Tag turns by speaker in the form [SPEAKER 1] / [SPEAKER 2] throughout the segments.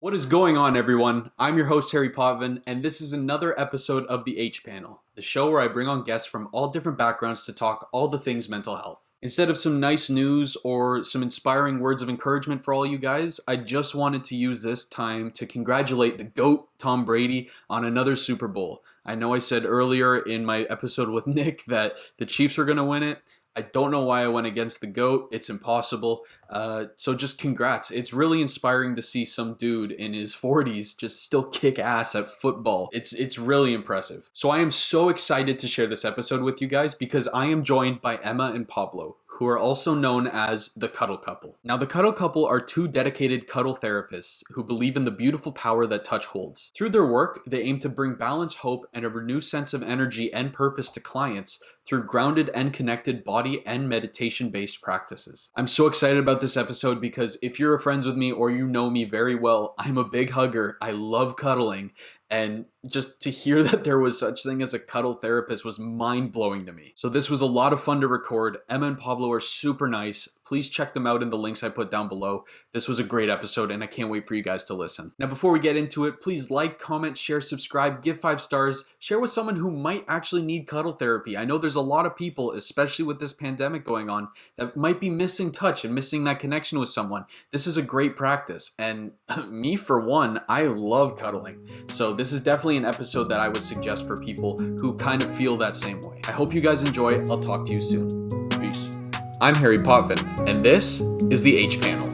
[SPEAKER 1] What is going on, everyone? I'm your host, Harry Potvin, and this is another episode of the H Panel, the show where I bring on guests from all different backgrounds to talk all the things mental health. Instead of some nice news or some inspiring words of encouragement for all you guys, I just wanted to use this time to congratulate the GOAT, Tom Brady, on another Super Bowl. I know I said earlier in my episode with Nick that the Chiefs were going to win it. I don't know why I went against the GOAT. It's impossible. So just congrats. It's really inspiring to see some dude in his 40s just still kick ass at football. It's really impressive. So I am so excited to share this episode with you guys because I am joined by Emma and Pablo, who are also known as the Cuddle Couple. Now, the Cuddle Couple are two dedicated cuddle therapists who believe in the beautiful power that touch holds. Through their work, they aim to bring balance, hope, and a renewed sense of energy and purpose to clients through grounded and connected body and meditation-based practices. I'm so excited about this episode because if you're friends with me or you know me very well, I'm a big hugger. I love cuddling. And just to hear that there was such thing as a cuddle therapist was mind-blowing to me. So this was a lot of fun to record. Emma and Pablo are super nice. Please check them out in the links I put down below. This was a great episode and I can't wait for you guys to listen. Now before we get into it, please like, comment, share, subscribe, give 5 stars, share with someone who might actually need cuddle therapy. I know there's a lot of people, especially with this pandemic going on, that might be missing touch and missing that connection with someone. This is a great practice and me for one, I love cuddling. So this is definitely an episode that I would suggest for people who kind of feel that same way. I hope you guys enjoy. I'll talk to you soon. Peace. I'm Harry Potvin, and this is the H Panel.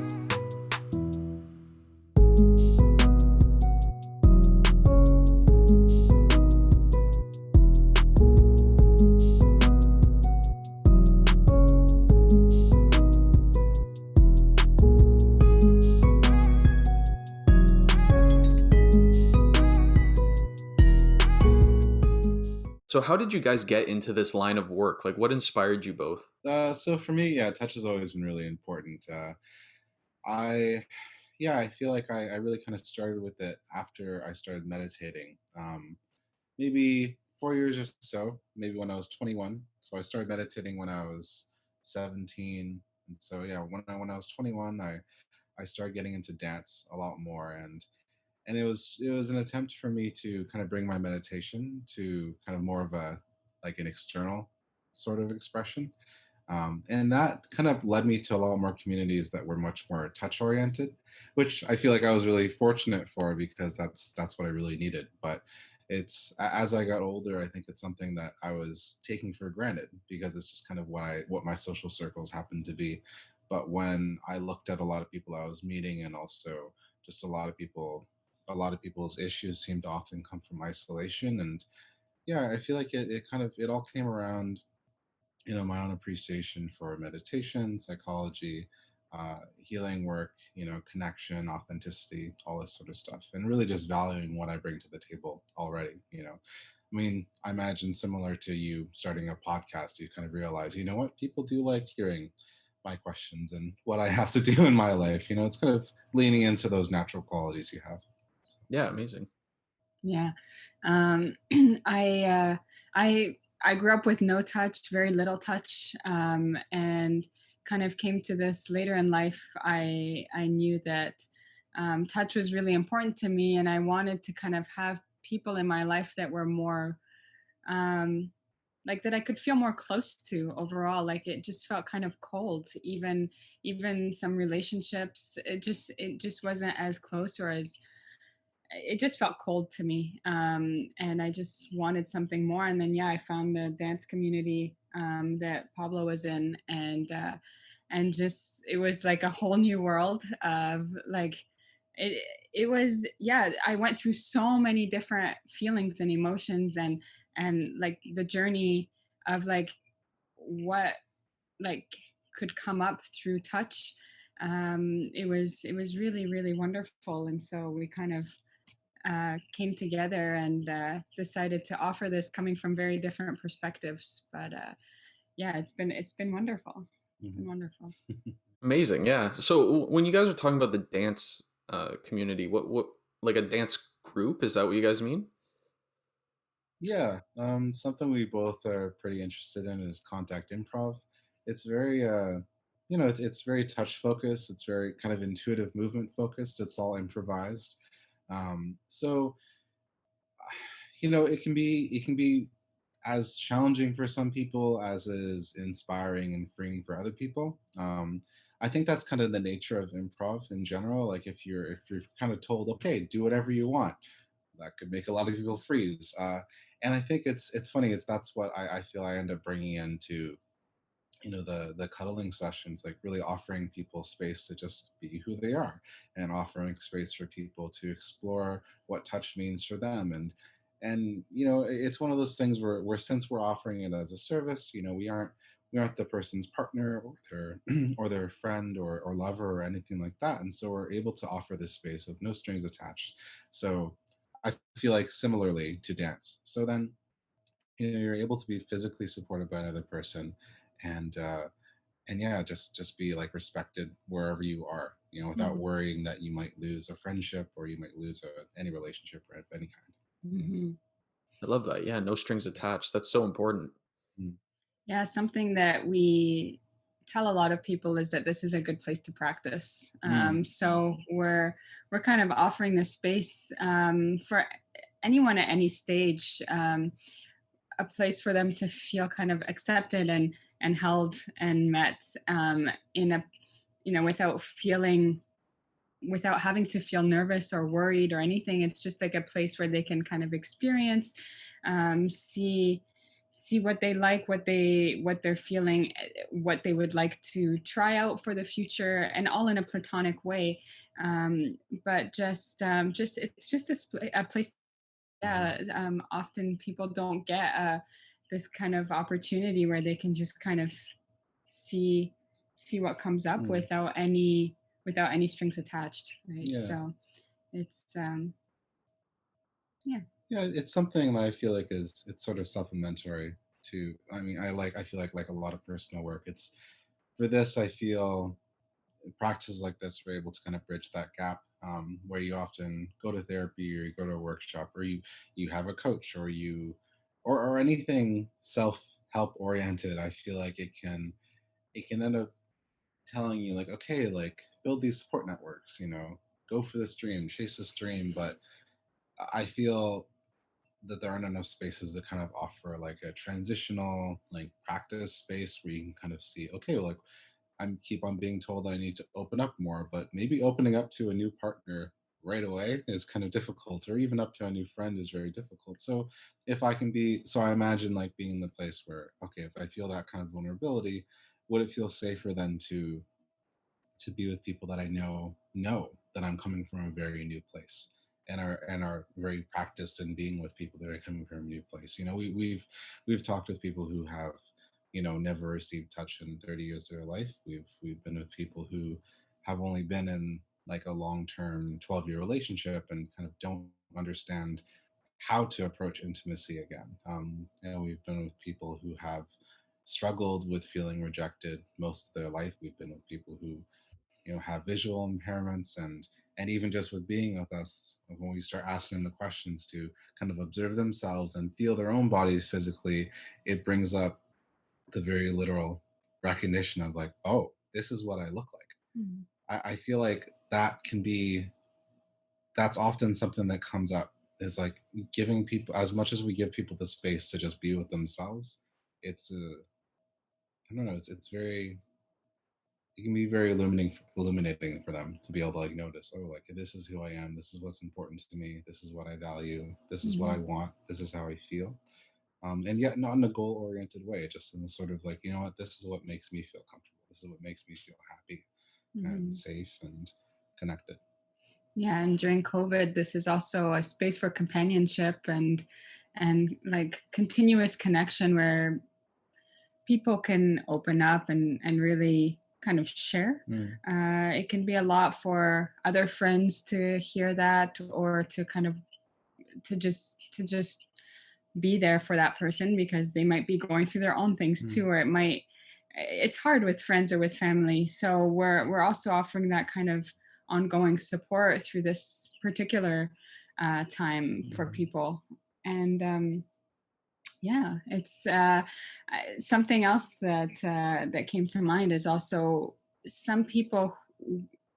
[SPEAKER 1] So how did you guys get into this line of work? Like what inspired you both?
[SPEAKER 2] So for me, yeah, touch has always been really important. I, yeah, I feel like I really kind of started with it after I started meditating. Maybe 4 years or so, maybe when I was 21. So I started meditating when I was 17. And so yeah, when I was 21, I started getting into dance a lot more, and it was an attempt for me to kind of bring my meditation to kind of more of a like an external sort of expression. And that kind of led me to a lot more communities that were much more touch oriented, which I feel like I was really fortunate for because that's what I really needed. But as I got older, I think it's something that I was taking for granted because it's just kind of what my social circles happened to be. But when I looked at a lot of people I was meeting, and also just a lot of people's issues seem to often come from isolation. And yeah, I feel like it all came around, my own appreciation for meditation, psychology, healing work, connection, authenticity, all this sort of stuff, and really just valuing what I bring to the table already. I mean, I imagine similar to you starting a podcast, you kind of realize, you know what, people do like hearing my questions and what I have to do in my life. It's kind of leaning into those natural qualities you have.
[SPEAKER 1] Yeah, amazing.
[SPEAKER 3] Yeah. Um, I I grew up with no touch, very little touch, and kind of came to this later in life. I knew that touch was really important to me, and I wanted to kind of have people in my life that were more um, like that I could feel more close to overall. Like it just felt kind of cold. Even some relationships, it just wasn't as close, or as it just felt cold to me, and I just wanted something more. And then yeah, I found the dance community that Pablo was in, and just it was like a whole new world of like it it was, yeah, I went through so many different feelings and emotions, and like the journey of like what like could come up through touch. It was really really wonderful, and so we kind of came together and decided to offer this coming from very different perspectives. But yeah, it's been wonderful. It's been
[SPEAKER 2] Mhm.
[SPEAKER 3] wonderful.
[SPEAKER 1] Amazing. Yeah. So when you guys are talking about the dance community, what like a dance group, is that what you guys mean?
[SPEAKER 2] Yeah, something we both are pretty interested in is contact improv. It's very it's very touch focused. It's very kind of intuitive movement focused. It's all improvised. So it can be as challenging for some people as is inspiring and freeing for other people. I think that's kind of the nature of improv in general. Like if you're kind of told, okay, do whatever you want, that could make a lot of people freeze. And I think it's funny. That's what I feel I end up bringing into the cuddling sessions, like really offering people space to just be who they are, and offering space for people to explore what touch means for them. And it's one of those things where since we're offering it as a service, we aren't the person's partner or their or their friend or lover or anything like that, and so we're able to offer this space with no strings attached. So I feel like similarly to dance, so then you're able to be physically supported by another person, and yeah, just be like respected wherever you are, without
[SPEAKER 3] Mhm.
[SPEAKER 2] worrying that you might lose a friendship or you might lose any relationship or of any kind. Mm,
[SPEAKER 3] Mhm.
[SPEAKER 1] I love that. Yeah, no strings attached. That's so important.
[SPEAKER 2] mm,
[SPEAKER 3] Yeah, something that we tell a lot of people is that this is a good place to practice.
[SPEAKER 2] mm,
[SPEAKER 3] So we're kind of offering this space for anyone at any stage, a place for them to feel kind of accepted and held and met, in a without feeling, without having to feel nervous or worried or anything. It's just like a place where they can kind of experience, see what they like, what they're feeling, what they would like to try out for the future, and all in a platonic way. But just it's just a place. Yeah, often people don't get this kind of opportunity where they can just kind of see see what comes up
[SPEAKER 2] mm.
[SPEAKER 3] without any strings attached, right?
[SPEAKER 2] Yeah,
[SPEAKER 3] So it's yeah.
[SPEAKER 2] yeah, it's something that I feel like it's sort of supplementary to. I mean, I feel like a lot of personal work. It's for this. I feel practices like this are able to kind of bridge that gap, where you often go to therapy or you go to a workshop or you have a coach or or anything self-help oriented. I feel like it can end up telling you, like, okay, like, build these support networks, go for this dream, chase this dream. But I feel that there aren't enough spaces that kind of offer like a transitional like practice space where you can kind of see, okay, like, keep on being told that I need to open up more, but maybe opening up to a new partner right away is kind of difficult, or even up to a new friend is very difficult. So if I can be, so I imagine like being in the place where, okay, if I feel that kind of vulnerability, would it feel safer then to be with people that I know that I'm coming from a very new place, and are very practiced in being with people that are coming from a new place. We've talked with people who have never received touch in 30 years of their life. We've been with people who have only been in like a long-term 12-year relationship and kind of don't understand how to approach intimacy again. We've been with people who have struggled with feeling rejected most of their life. We've been with people who have visual impairments, and even just with being with us, when we start asking them the questions to kind of observe themselves and feel their own bodies physically, it brings up the very literal recognition of like, oh, this is what I look like.
[SPEAKER 3] Mhm.
[SPEAKER 2] I feel like that's often something that comes up, is like giving people, as much as we give people the space to just be with themselves, it's I don't know, it's very, it can be very illuminating for them to be able to like notice, oh, like, this is who I am, this is what's important to me, this is what I value, this is what I
[SPEAKER 3] Mhm.
[SPEAKER 2] want, this is how I feel. And yet not in a goal oriented way, just in the sort of like, what, this is what makes me feel comfortable, this is what makes me feel happy and
[SPEAKER 3] Mhm.
[SPEAKER 2] safe and connected.
[SPEAKER 3] Yeah, and during COVID, this is also a space for companionship and like continuous connection where people can open up and really kind of share.
[SPEAKER 2] Mm,
[SPEAKER 3] It can be a lot for other friends to hear that, or to kind of to just be there for that person because they might be going through their own things
[SPEAKER 2] mm,
[SPEAKER 3] too, or it's hard with friends or with family. So we're also offering that kind of ongoing support through this particular time for
[SPEAKER 2] mm,
[SPEAKER 3] people. And Yeah, it's something else that that came to mind is also some people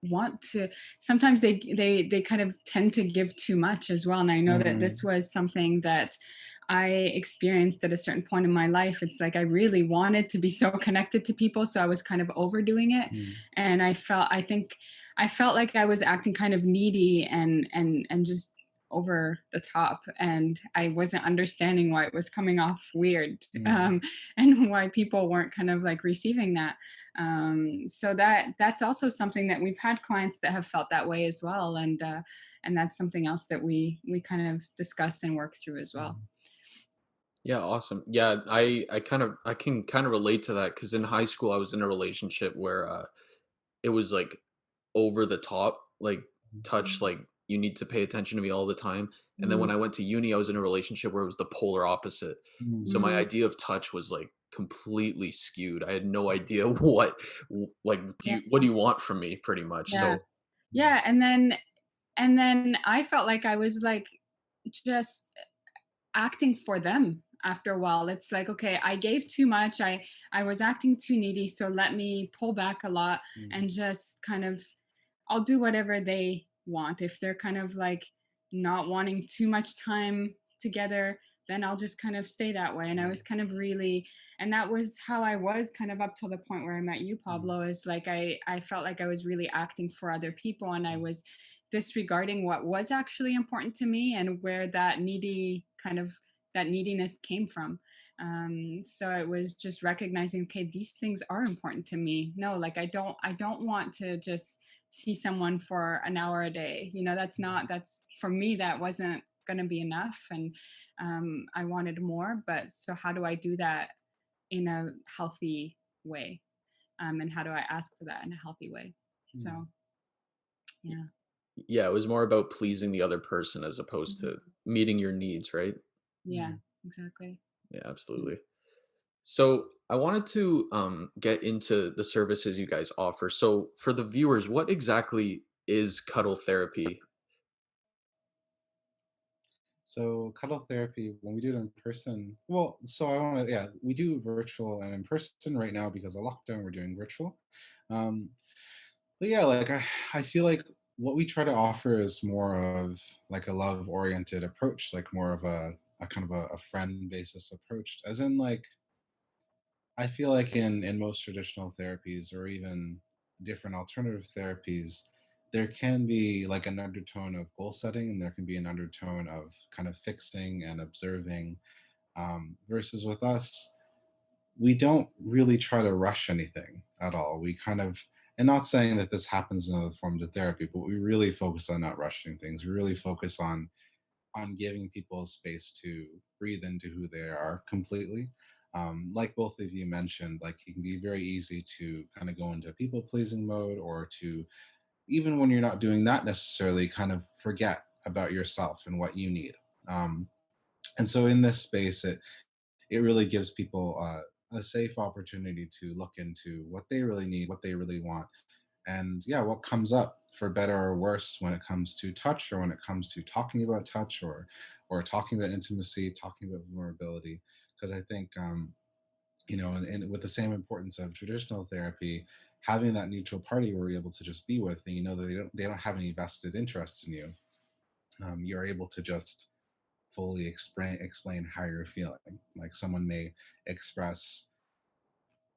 [SPEAKER 3] want to, sometimes they kind of tend to give too much as well. And I know that this
[SPEAKER 2] Mm,
[SPEAKER 3] was something that I experienced at a certain point in my life. It's like I really wanted to be so connected to people, so I was kind of overdoing it,
[SPEAKER 2] mm,
[SPEAKER 3] and I think I felt like I was acting kind of needy and just over the top, and I wasn't understanding why it was coming off weird,
[SPEAKER 2] mm,
[SPEAKER 3] and why people weren't kind of like receiving that. So that's also something that we've had clients that have felt that way as well, and that's something else that we kind of discuss and work through as well.
[SPEAKER 2] mm,
[SPEAKER 1] Yeah, awesome. Yeah, I can kind of relate to that because in high school I was in a relationship where it was like over the top, like touch, like you need to pay attention to me all the time. And then
[SPEAKER 3] Mm,
[SPEAKER 1] when I went to uni, I was in a relationship where it was the polar opposite. So
[SPEAKER 2] mm,
[SPEAKER 1] my
[SPEAKER 3] mm,
[SPEAKER 1] idea of touch was like completely skewed. I had no idea like
[SPEAKER 3] yeah,
[SPEAKER 1] what do you want from me pretty much.
[SPEAKER 3] yeah,
[SPEAKER 1] So
[SPEAKER 3] yeah. And then I felt like I was like just acting for them after a while. It's like, okay, I gave too much, I was acting too needy, so let me pull back a lot
[SPEAKER 2] mm,
[SPEAKER 3] and just kind of, I'll do whatever they want. If they're kind of like not wanting too much time together, then I'll just kind of stay that way. And I
[SPEAKER 2] mm,
[SPEAKER 3] was kind of really, and that was how I was kind of up till the point where I met you,
[SPEAKER 2] mm,
[SPEAKER 3] Pablo, is like I felt like I was really acting for other people, and I
[SPEAKER 2] mm,
[SPEAKER 3] was disregarding what was actually important to me and where that needy kind of, that neediness came from. So it was just recognizing, okay, these things are important to me. No, like I don't want to just see someone for an hour a day. That's
[SPEAKER 2] mm,
[SPEAKER 3] not, that's for me, that wasn't going to be enough. And I wanted more. But so how do I do that in a healthy way? And how do I ask for that in a healthy way?
[SPEAKER 2] mm,
[SPEAKER 3] So yeah.
[SPEAKER 1] yeah, it was more about pleasing the other person as opposed to
[SPEAKER 3] Mhm.
[SPEAKER 1] meeting your needs, right?
[SPEAKER 3] Yeah,
[SPEAKER 2] mm.
[SPEAKER 3] exactly.
[SPEAKER 1] Yeah, absolutely. So I wanted to get into the services you guys offer. So for the viewers, what exactly is cuddle therapy?
[SPEAKER 2] So cuddle therapy, when we do it in person, well, so I want to, yeah, we do virtual and in person right now because of lockdown. We're doing virtual, um, but yeah, like I feel like what we try to offer is more of like a love oriented approach, like more of a kind of a friend basis approach, as in like I feel like in most traditional therapies or even different alternative therapies, there can be like an undertone of goal setting and there can be an undertone of kind of fixing and observing. Versus with us, we don't really try to rush anything at all. We kind of, and not saying that this happens in other forms of therapy, but we really focus on not rushing things. We really focus on giving people space to breathe into who they are completely. Like both of you mentioned, like it can be very easy to kind of go into people pleasing mode or to, even when you're not doing that necessarily, kind of forget about yourself and what you need. Um, and so in this space, it really gives people a safe opportunity to look into what they really need, what they really want, and yeah, what comes up for better or worse when it comes to touch or when it comes to talking about touch or talking about intimacy, talking about vulnerability. Because I think and with the same importance of traditional therapy, having that neutral party where you're able to just be with and you know that they don't have any vested interest in you, you're able to just fully explain how you're feeling. Like someone may express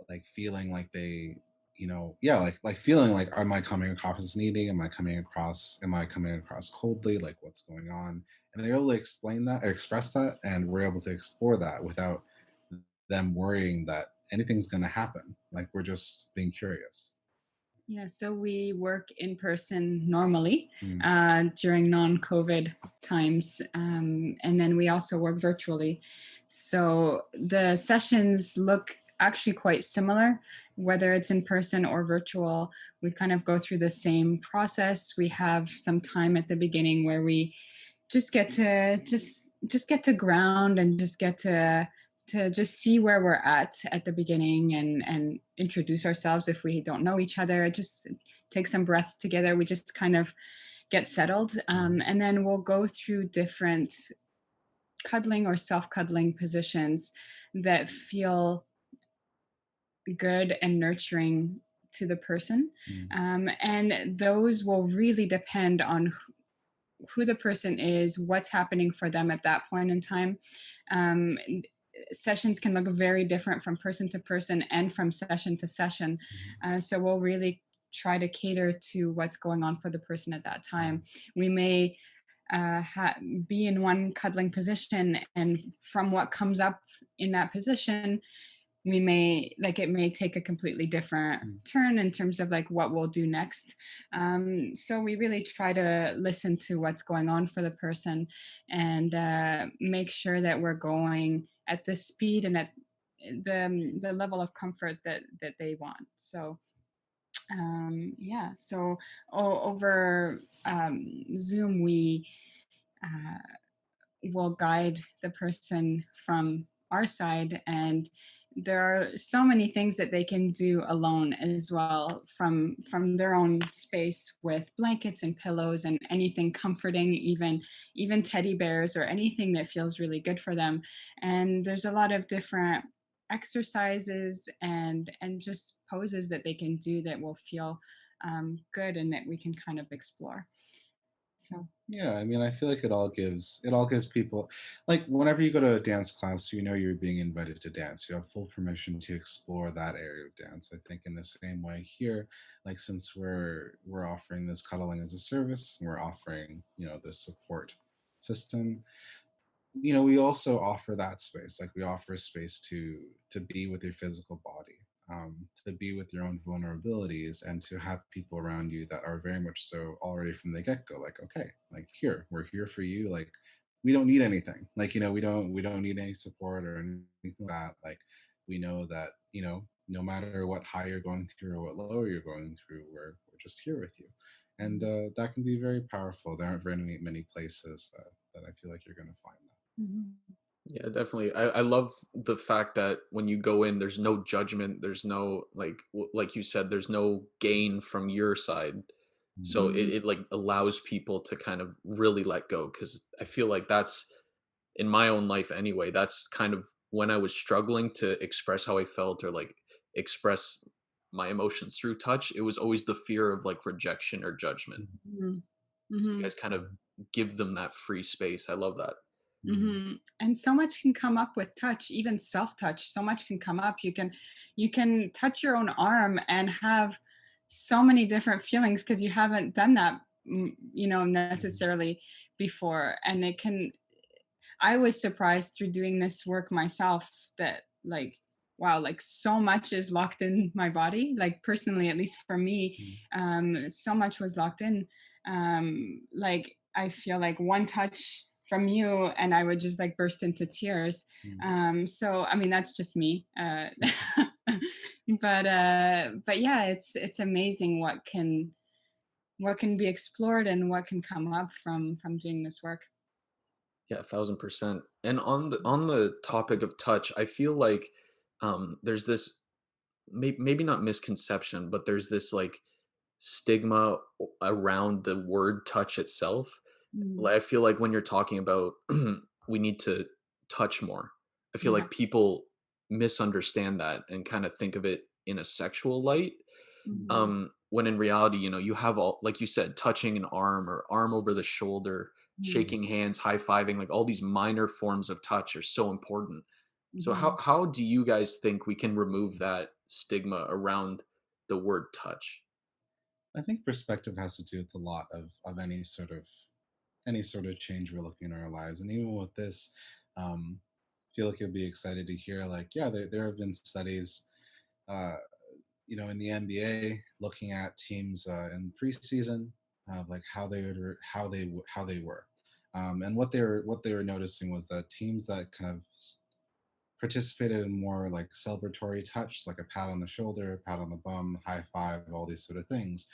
[SPEAKER 2] like feeling like they yeah, like feeling like, am I coming across as needy, am I coming across coldly, like what's going on, and they're able to explain that, express that, and we're able to explore that without them worrying that anything's going to happen. Like we're just being curious.
[SPEAKER 3] Yeah, so we work in person normally
[SPEAKER 2] Mm,
[SPEAKER 3] during non-COVID times, and then we also work virtually. So the sessions look actually quite similar, whether it's in person or virtual. We kind of go through the same process. We have some time at the beginning where we just get to just get to ground and just get to just see where we're at the beginning, and introduce ourselves if we don't know each other, just take some breaths together, we just kind of get settled,
[SPEAKER 2] mm,
[SPEAKER 3] and then we'll go through different cuddling or self-cuddling positions that feel good and nurturing to the person.
[SPEAKER 2] Mm,
[SPEAKER 3] And those will really depend on who the person is, what's happening for them at that point in time. Um, Sessions can look very different from person to person and from session to session.
[SPEAKER 2] mhm,
[SPEAKER 3] So we'll really try to cater to what's going on for the person at that
[SPEAKER 2] mm,
[SPEAKER 3] time. We may be in one cuddling position, and from what comes up in that position, we may like it may take a completely different
[SPEAKER 2] mm.
[SPEAKER 3] turn in terms of like what we'll do next. So we really try to listen to what's going on for the person, and make sure that we're going at the speed and at the level of comfort that they want. So yeah, so over Zoom we uh, will guide the person from our side, and there are so many things that they can do alone as well, from their own space with blankets and pillows and anything comforting, even teddy bears or anything that feels really good for them. And there's a lot of different exercises and just poses that they can do that will feel good and that we can kind of explore. So
[SPEAKER 2] Yeah, I mean, I feel like it all gives people, like, whenever you go to a dance class, you know you're being invited to dance. You have full permission to explore that area of dance. I think in the same way here, like, since we're offering this cuddling as a service, we're offering, this support system. We also offer that space. Like, we offer space to be with your physical body, to be with your own vulnerabilities, and to have people around you that are very much so already from the get-go, like, okay, like, here, we're here for you. Like, we don't need anything. Like, we don't need any support or anything like that. Like, we know that, no matter what high you're going through or what low you're going through, we're just here with you. And that can be very powerful. There aren't very many places that I feel like you're going to find that.
[SPEAKER 3] mhm.
[SPEAKER 1] Yeah, definitely. I love the fact that when you go in, there's no judgment. There's no like you said, there's no gain from your side. So
[SPEAKER 2] Mhm.
[SPEAKER 3] Mhm.
[SPEAKER 1] it like allows people to kind of really let go, because I feel like that's in my own life anyway. That's kind of when I was struggling to express how I felt, or like express my emotions through touch. It was always the fear of like rejection or judgment.
[SPEAKER 2] Mhm.
[SPEAKER 3] Mhm.
[SPEAKER 1] So you
[SPEAKER 3] Mhm.
[SPEAKER 1] guys kind of give them that free space. I love that.
[SPEAKER 2] Mhm.
[SPEAKER 3] Mhm. And so much can come up with touch, even self-touch. So much can come up. You can touch your own arm and have so many different feelings because you haven't done that,
[SPEAKER 2] Mhm.
[SPEAKER 3] necessarily before. And it can I was surprised through doing this work myself that like wow, like so much is locked in my body. Like personally, at least for me,
[SPEAKER 2] Mhm.
[SPEAKER 3] so much was locked in. Like I feel like one touch from you and I would just like burst into tears.
[SPEAKER 2] Mhm.
[SPEAKER 3] So I mean that's just me. But yeah, it's amazing what can be explored and what can come up from doing this work.
[SPEAKER 1] Yeah, 1,000%. And on the topic of touch, I feel like there's this maybe not misconception, but there's this like stigma around the word touch itself.
[SPEAKER 3] Mm,
[SPEAKER 1] Like, I feel like when you're talking about we need to touch more, I feel
[SPEAKER 3] yeah.
[SPEAKER 1] like people misunderstand that and kind of think of it in a sexual light.
[SPEAKER 3] Mhm.
[SPEAKER 1] When in reality, you have all, like you said, touching an arm or arm over the shoulder,
[SPEAKER 3] Mm,
[SPEAKER 1] shaking hands, high-fiving, like all these minor forms of touch are so important. So how
[SPEAKER 3] mhm.
[SPEAKER 1] how do you guys think we can remove that stigma around the word touch?
[SPEAKER 2] I think perspective has to do with a lot of any sort of change we're looking in our lives, and even with this, I feel like you'll be excited to hear. Like, yeah, there have been studies, uh, in the NBA, looking at teams in preseason, like how they were, and what they were noticing was that teams that kind of participated in more like celebratory touch, like a pat on the shoulder, pat on the bum, high five, all these sort of things.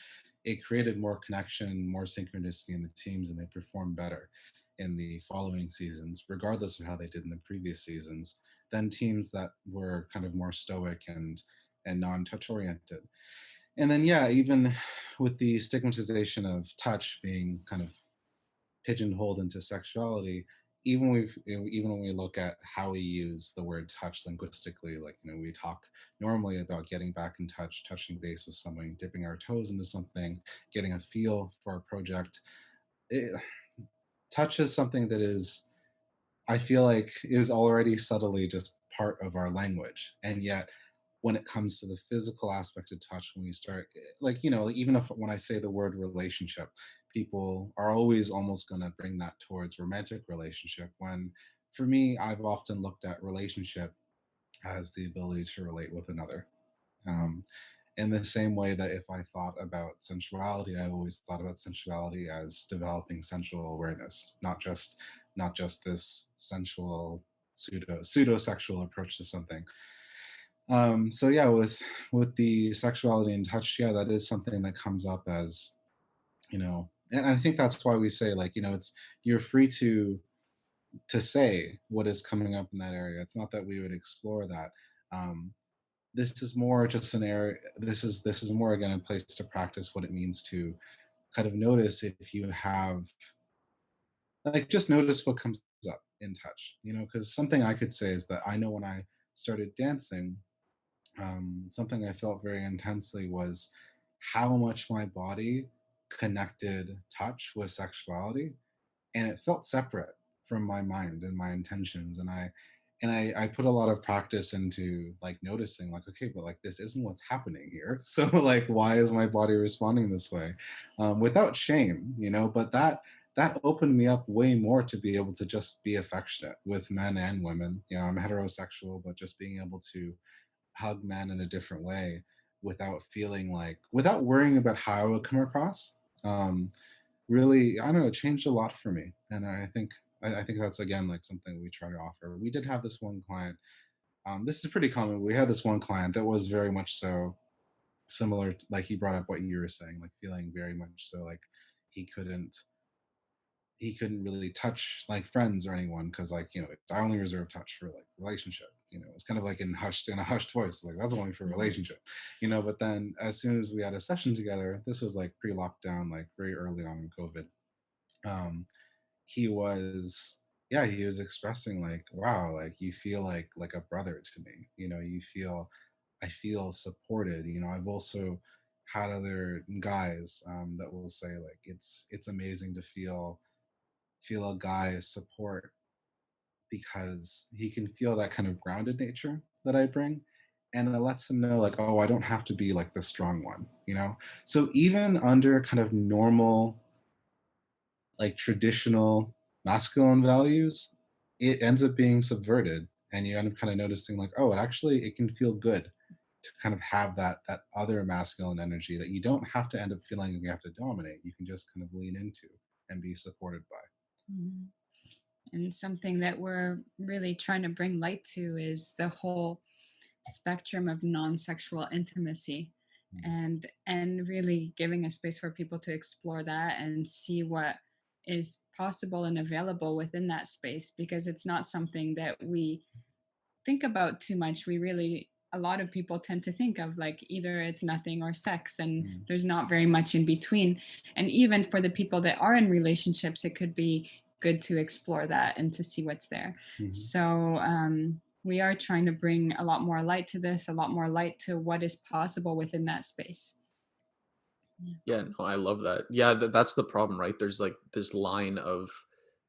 [SPEAKER 2] It created more connection, more synchronicity in the teams, and they performed better in the following seasons, regardless of how they did in the previous seasons, than teams that were kind of more stoic and non-touch oriented. And then, yeah, even with the stigmatization of touch being kind of pigeonholed into sexuality, even when we look at how we use the word touch linguistically, like we talk normally about getting back in touch, touching base with someone, dipping our toes into something, getting a feel for a project. it, Touch is something that is, I feel like, is already subtly just part of our language. And yet, when it comes to the physical aspect of touch, when we start, like, even if when I say the word relationship, people are always almost going to bring that towards romantic relationship. When for me, I've often looked at relationship as the ability to relate with another. Um, in the same way that if I thought about sensuality, I always thought about sensuality as developing sensual awareness, not just this sensual pseudo sexual approach to something. So yeah, with the sexuality and touch, yeah, that is something that comes up as, and I think that's why we say, like, it's, you're free to say what is coming up in that area. It's not that we would explore that. Um, this is more just an area. This is more, again, a place to practice what it means to kind of notice if you have, like, just notice what comes up in touch. Because something I could say is that I know when I started dancing, something I felt very intensely was how much my body connected touch with sexuality, and it felt separate from my mind and my intentions. And I put a lot of practice into, like, noticing, like, okay, but, like, this isn't what's happening here. So, like, why is my body responding this way, without shame, but that opened me up way more to be able to just be affectionate with men and women. I'm heterosexual, but just being able to hug men in a different way without feeling like, without worrying about how I would come across. Um, Really, I don't know, it changed a lot for me. And I think that's, again, like, something we try to offer. We did have this one client. This is pretty common. We had this one client that was very much so similar to, like, he brought up what you were saying, like, feeling very much so like he couldn't he couldn't really touch, like, friends or anyone, because, like, I only reserve touch for, like, relationship. It's kind of like in a hushed voice, like, that's only for
[SPEAKER 3] Mhm.
[SPEAKER 2] relationship. But then as soon as we had a session together, this was like pre-lockdown, like very early on in COVID. um he was, yeah, he was expressing, like, wow, like, you feel like a brother to me. You feel, I feel supported. I've also had other guys, that will say, like, it's amazing to feel a guy's support, because he can feel that kind of grounded nature that I bring. And it lets him know, like, oh, I don't have to be like the strong one. So even under kind of normal, like, traditional masculine values, it ends up being subverted. And you end up kind of noticing, like, oh, it can feel good to kind of have that other masculine energy that you don't have to end up feeling like you have to dominate. You can just kind of lean into and be supported by.
[SPEAKER 3] Mhm. And something that we're really trying to bring light to is the whole spectrum of non-sexual intimacy,
[SPEAKER 2] Mm.
[SPEAKER 3] and really giving a space for people to explore that and see what is possible and available within that space, because it's not something that we think about too much. We really, a lot of people tend to think of, like, either it's nothing or sex, and
[SPEAKER 2] Mm.
[SPEAKER 3] there's not very much in between. And even for the people that are in relationships, it could be good to explore that and to see what's there.
[SPEAKER 2] Mhm.
[SPEAKER 3] So we are trying to bring a lot more light to this, a lot more light to what is possible within that space. Yeah.
[SPEAKER 1] Yeah, no, I love that. Yeah, that's the problem, right? There's like this line of,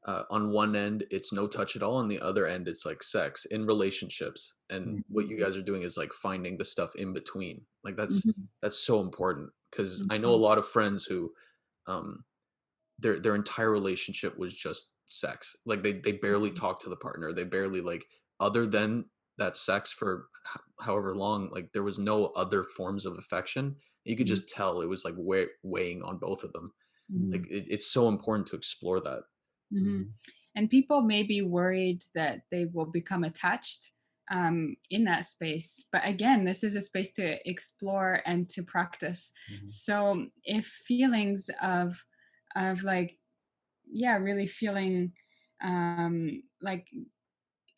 [SPEAKER 1] on one end it's no touch at all, on the other end it's like sex in relationships, and
[SPEAKER 2] Mm.
[SPEAKER 1] what you guys are doing is like finding the stuff in between. Like
[SPEAKER 3] Mhm.
[SPEAKER 1] that's so important, because I know a
[SPEAKER 3] Mhm.
[SPEAKER 1] lot of friends who, um, their entire relationship was just sex. Like they barely talk to the partner. They barely, like, other than that sex for however long, like there was no other forms of affection. You could
[SPEAKER 3] Mhm.
[SPEAKER 1] just tell it was like weighing on both of them.
[SPEAKER 3] Mhm.
[SPEAKER 1] Like it's so important to explore that.
[SPEAKER 3] Mhm.
[SPEAKER 2] Mhm.
[SPEAKER 3] And people may be worried that they will become attached in that space. But again, this is a space to explore and to practice.
[SPEAKER 2] Mhm.
[SPEAKER 3] So if feelings of like, yeah, really feeling like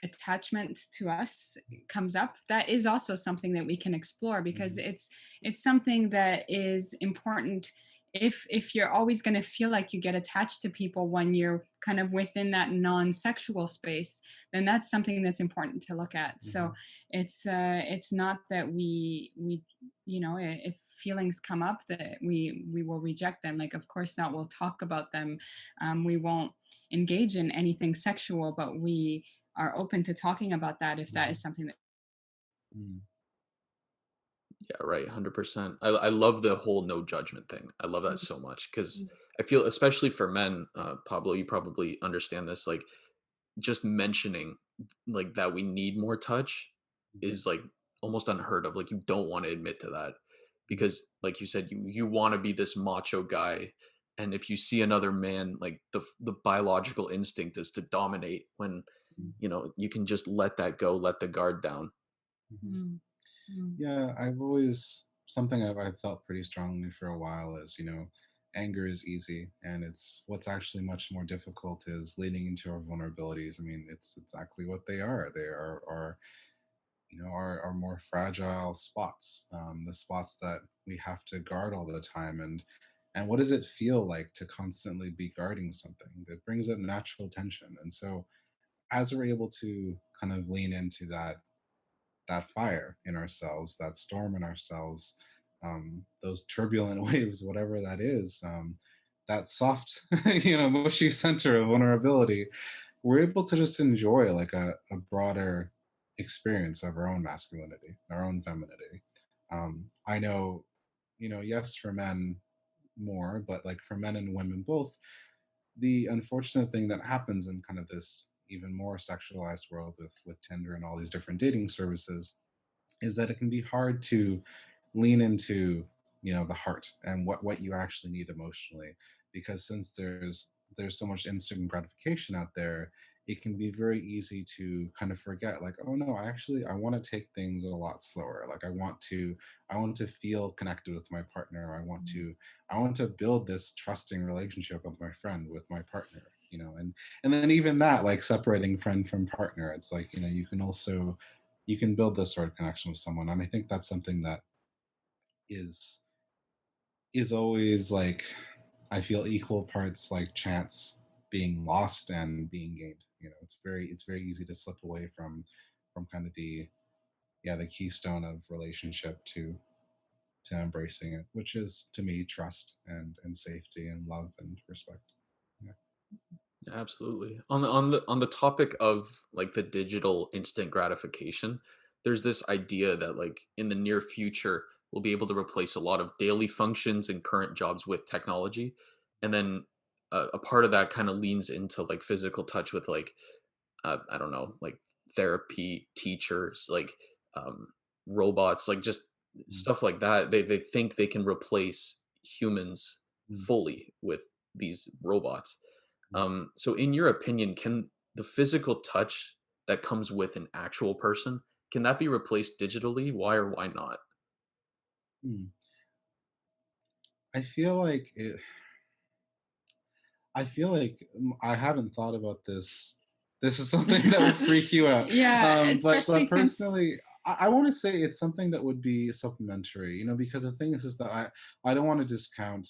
[SPEAKER 3] attachment to us comes up, that is also something that we can explore, because
[SPEAKER 2] Mhm.
[SPEAKER 3] it's something that is important if you're always going to feel like you get attached to people when you're kind of within that non-sexual space, then that's something that's important to look at. So
[SPEAKER 2] Mhm.
[SPEAKER 3] it's not that we if feelings come up that we will reject them. Like, of course not, we'll talk about them. We won't engage in anything sexual, but we are open to talking about that if that is
[SPEAKER 2] Mhm.
[SPEAKER 3] something that.
[SPEAKER 2] Mm.
[SPEAKER 1] Yeah, right, 100%. I love the whole no judgment thing. I love that so much because I feel, especially for men, Pablo, you probably understand this. Like, just mentioning like that we need more touch
[SPEAKER 2] Mhm.
[SPEAKER 1] is like almost unheard of. Like, you don't want to admit to that
[SPEAKER 2] Mhm.
[SPEAKER 1] because, like you said, you want to be this macho guy, and if you see another man, like the biological instinct is to dominate. When
[SPEAKER 2] Mhm.
[SPEAKER 1] you can just let that go, let the guard down.
[SPEAKER 2] Mhm.
[SPEAKER 3] Mm, mm,
[SPEAKER 2] Yeah, I've always something I've felt pretty strongly for a while is, anger is easy, and it's what's actually much more difficult is leaning into our vulnerabilities. I mean, it's exactly what they are. They are our more fragile spots, the spots that we have to guard all the time. And what does it feel like to constantly be guarding something? That brings up natural tension. And so, as we're able to kind of lean into that fire in ourselves, that storm in ourselves, those turbulent waves, whatever that is, that soft, mushy center of vulnerability, we're able to just enjoy like a broader experience of our own masculinity, our own femininity. I know, yes, for men more, but like for men and women both, the unfortunate thing that happens in kind of this even more sexualized world with Tinder and all these different dating services is that it can be hard to lean into the heart and what you actually need emotionally, because since there's so much instant gratification out there, it can be very easy to kind of forget, like, oh no, I want to take things a lot slower. Like, I want to feel connected with my partner. I want to build this trusting relationship with my friend, with my partner, and then even that, like separating friend from partner, it's like, you can build this sort of connection with someone. And I think that's something that is is always like, I feel equal parts like chance being lost and being gained. It's very easy to slip away from kind of the keystone of relationship to embracing it, which is to me trust and safety and love and respect. Yeah.
[SPEAKER 1] Yeah, absolutely. On the topic of like the digital instant gratification, there's this idea that like in the near future we'll be able to replace a lot of daily functions and current jobs with technology, and then a part of that kind of leans into like physical touch with like I don't know, like therapy teachers, like um, robots, like just
[SPEAKER 2] Mm,
[SPEAKER 1] stuff like that. They think they can replace humans
[SPEAKER 2] mm,
[SPEAKER 1] fully with these robots.
[SPEAKER 2] mm,
[SPEAKER 1] So, in your opinion, can the physical touch that comes with an actual person, can that be replaced digitally? Why or why not?
[SPEAKER 2] mm. I feel like it. I feel like I haven't thought about this. This is something that would freak you out.
[SPEAKER 3] yeah,
[SPEAKER 2] But
[SPEAKER 3] especially since.
[SPEAKER 2] personally, I want to say it's something that would be supplementary. Because the thing is that I don't want to discount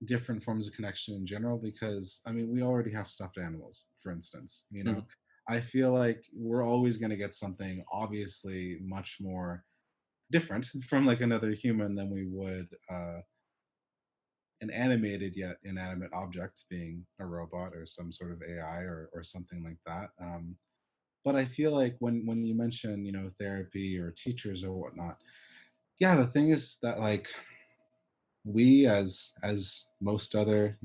[SPEAKER 2] different forms of connection in general, because I mean we already have stuffed animals, for instance.
[SPEAKER 1] Mhm.
[SPEAKER 2] I feel like we're always going to get something obviously much more different from like another human than we would an animated yet inanimate object, being a robot or some sort of AI or something like that. But I feel like when you mention therapy or teachers or whatnot, yeah, the thing is that like we as most other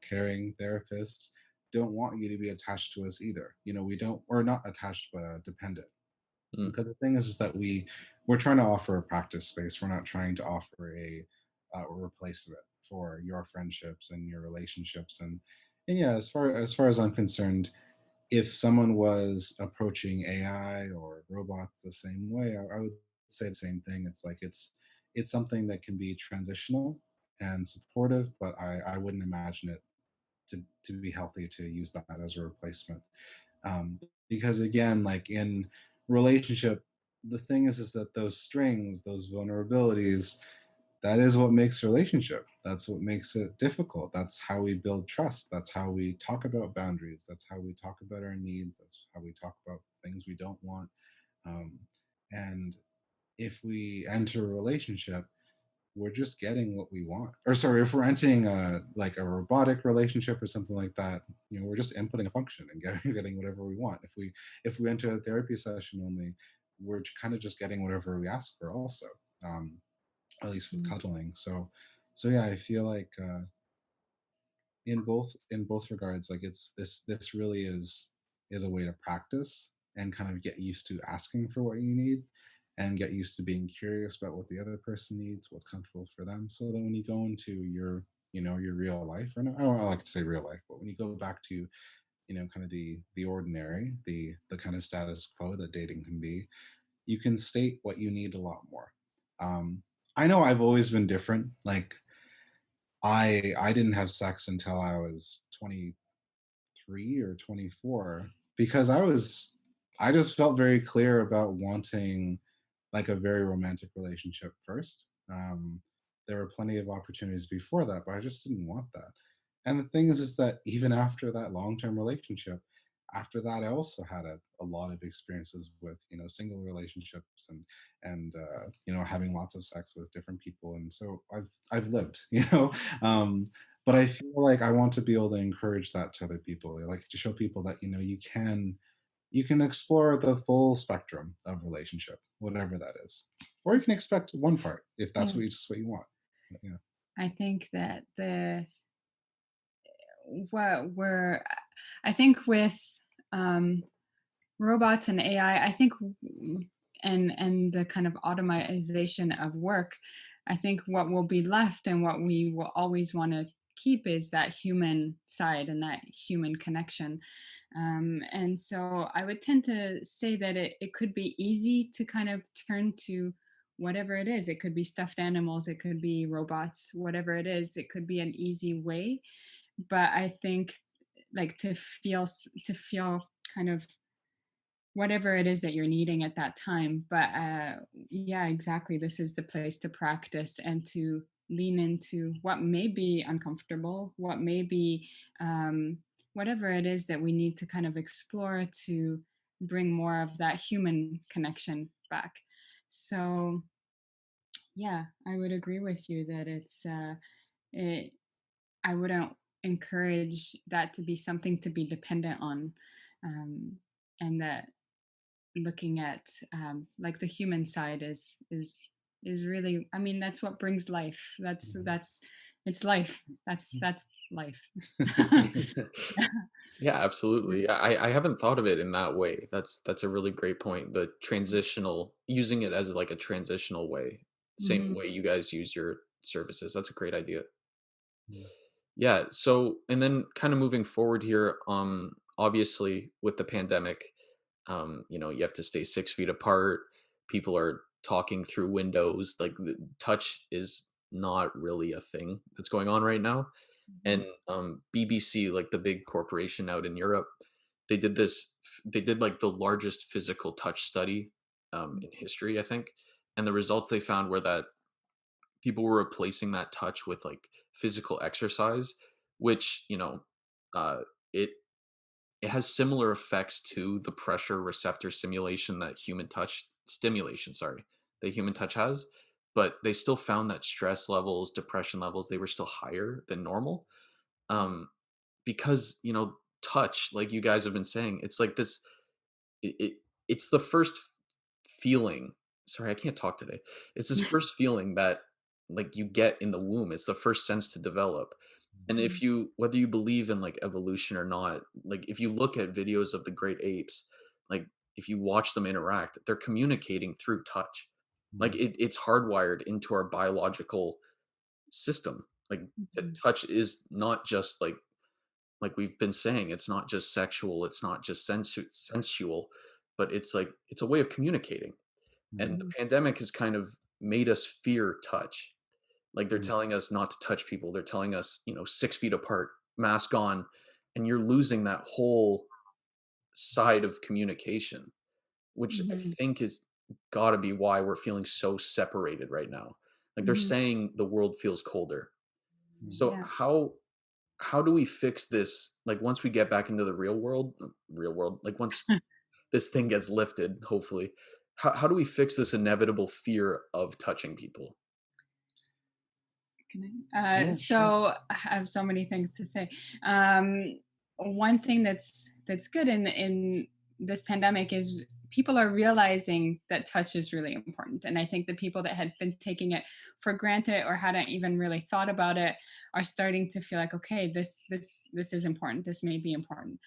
[SPEAKER 2] caring therapists don't want you to be attached to us either. We don't, or not attached, but dependent,
[SPEAKER 1] Mm.
[SPEAKER 2] because the thing is that we're trying to offer a practice space. We're not trying to offer a replacement for your friendships and your relationships. And yeah, as far as I'm concerned, if someone was approaching AI or robots the same way, I would say the same thing. It's like it's something that can be transitional and supportive, but I wouldn't imagine it to be healthy to use that as a replacement. Because again, like in relationship, the thing is that those strings, those vulnerabilities, that is what makes relationship. That's what makes it difficult. That's how we build trust. That's how we talk about boundaries. That's how we talk about our needs. That's how we talk about things we don't want. Um, and if we enter a relationship, we're just getting what we want. Or sorry, if we're entering like a robotic relationship or something like that, we're just inputting a function and getting whatever we want. If we enter a therapy session only, we're kind of just getting whatever we ask for also. Um, at least with
[SPEAKER 3] Mm.
[SPEAKER 2] cuddling. So yeah, I feel like in both regards, like this really is a way to practice and kind of get used to asking for what you need and get used to being curious about what the other person needs, what's comfortable for them, so that when you go into your real life, or no, I don't like to say real life, but when you go back to kind of the ordinary, the kind of status quo that dating can be, you can state what you need a lot more. um I know I've always been different. Like I didn't have sex until I was 23 or 24, because I just felt very clear about wanting like a very romantic relationship first. There were plenty of opportunities before that, but I just didn't want that. And the thing is that even after that long-term relationship, after that, I also had a lot of experiences with single relationships and having lots of sex with different people, and so I've lived, um, but I feel like I want to be able to encourage that to other people. I like to show people that you can explore the full spectrum of relationship, whatever that is. Or you can expect one part if that's
[SPEAKER 3] Yeah,
[SPEAKER 2] what you want. Yeah.
[SPEAKER 3] I think that the what we're I think with um, robots and AI, I think, and the kind of automation of work, I think what will be left and what we will always want to keep is that human side and that human connection. And so I would tend to say that it could be easy to kind of turn to whatever it is. It could be stuffed animals, it could be robots, whatever it is, it could be an easy way. But I think, like, to feel kind of whatever it is that you're needing at that time. But yeah, exactly, this is the place to practice and to lean into what may be uncomfortable, what may be um, whatever it is that we need to kind of explore to bring more of that human connection back. So yeah, I would agree with you that it I wouldn't encourage that to be something to be dependent on, um, and that looking at like the human side is really, I mean, that's what brings life. That's it's life. That's life.
[SPEAKER 1] Yeah,
[SPEAKER 3] Yeah.
[SPEAKER 1] absolutely. I haven't thought of it in that way. That's a really great point. The transitional, using it as like a transitional way, same
[SPEAKER 3] Mhm.
[SPEAKER 1] way you guys use your services. That's a great idea.
[SPEAKER 2] Mm,
[SPEAKER 1] Yeah. So, and then kind of moving forward here, obviously with the pandemic, you have to stay 6 feet apart. People are talking through windows. Like the touch is not really a thing that's going on right now.
[SPEAKER 3] Mhm.
[SPEAKER 1] And BBC, like the big corporation out in Europe, they did like the largest physical touch study in history, I think. And the results they found were that people were replacing that touch with like physical exercise, which uh, it it has similar effects to the pressure receptor simulation that human touch stimulation, sorry, that human touch has, but they still found that stress levels, depression levels, they were still higher than normal. Um, because touch, like you guys have been saying, it's like this. It it's the first feeling. Sorry, I can't talk today. It's this first feeling that like you get in the womb. It's the first sense to develop. And
[SPEAKER 3] Mhm.
[SPEAKER 1] if you whether you believe in like evolution or not, like if you look at videos of the great apes, like if you watch them interact, they're communicating through touch. Like
[SPEAKER 2] mm,
[SPEAKER 1] it's hardwired into our biological system. Like
[SPEAKER 3] Mhm.
[SPEAKER 1] touch is not just like we've been saying, it's not just sexual, it's not just sensual, but it's like it's a way of communicating. And the
[SPEAKER 3] Mhm.
[SPEAKER 1] pandemic has kind of made us fear touch. Like they're
[SPEAKER 2] mm,
[SPEAKER 1] telling us not to touch people. They're telling us, 6 feet apart, mask on, and you're losing that whole side of communication, which I
[SPEAKER 3] Mhm.
[SPEAKER 1] think is got to be why we're feeling so separated right now. Like they're
[SPEAKER 3] Hmm.
[SPEAKER 1] saying the world feels colder.
[SPEAKER 2] Mm.
[SPEAKER 1] So
[SPEAKER 3] Yeah.
[SPEAKER 1] how do we fix this? Like once we get back into the real world, like once this thing gets lifted, hopefully, how do we fix this inevitable fear of touching people?
[SPEAKER 2] Yeah, sure.
[SPEAKER 3] So I have so many things to say. Um, One thing that's good in this pandemic is people are realizing that touch is really important, and I think the people that had been taking it for granted or hadn't even really thought about it are starting to feel like, okay, this is important. This may be important.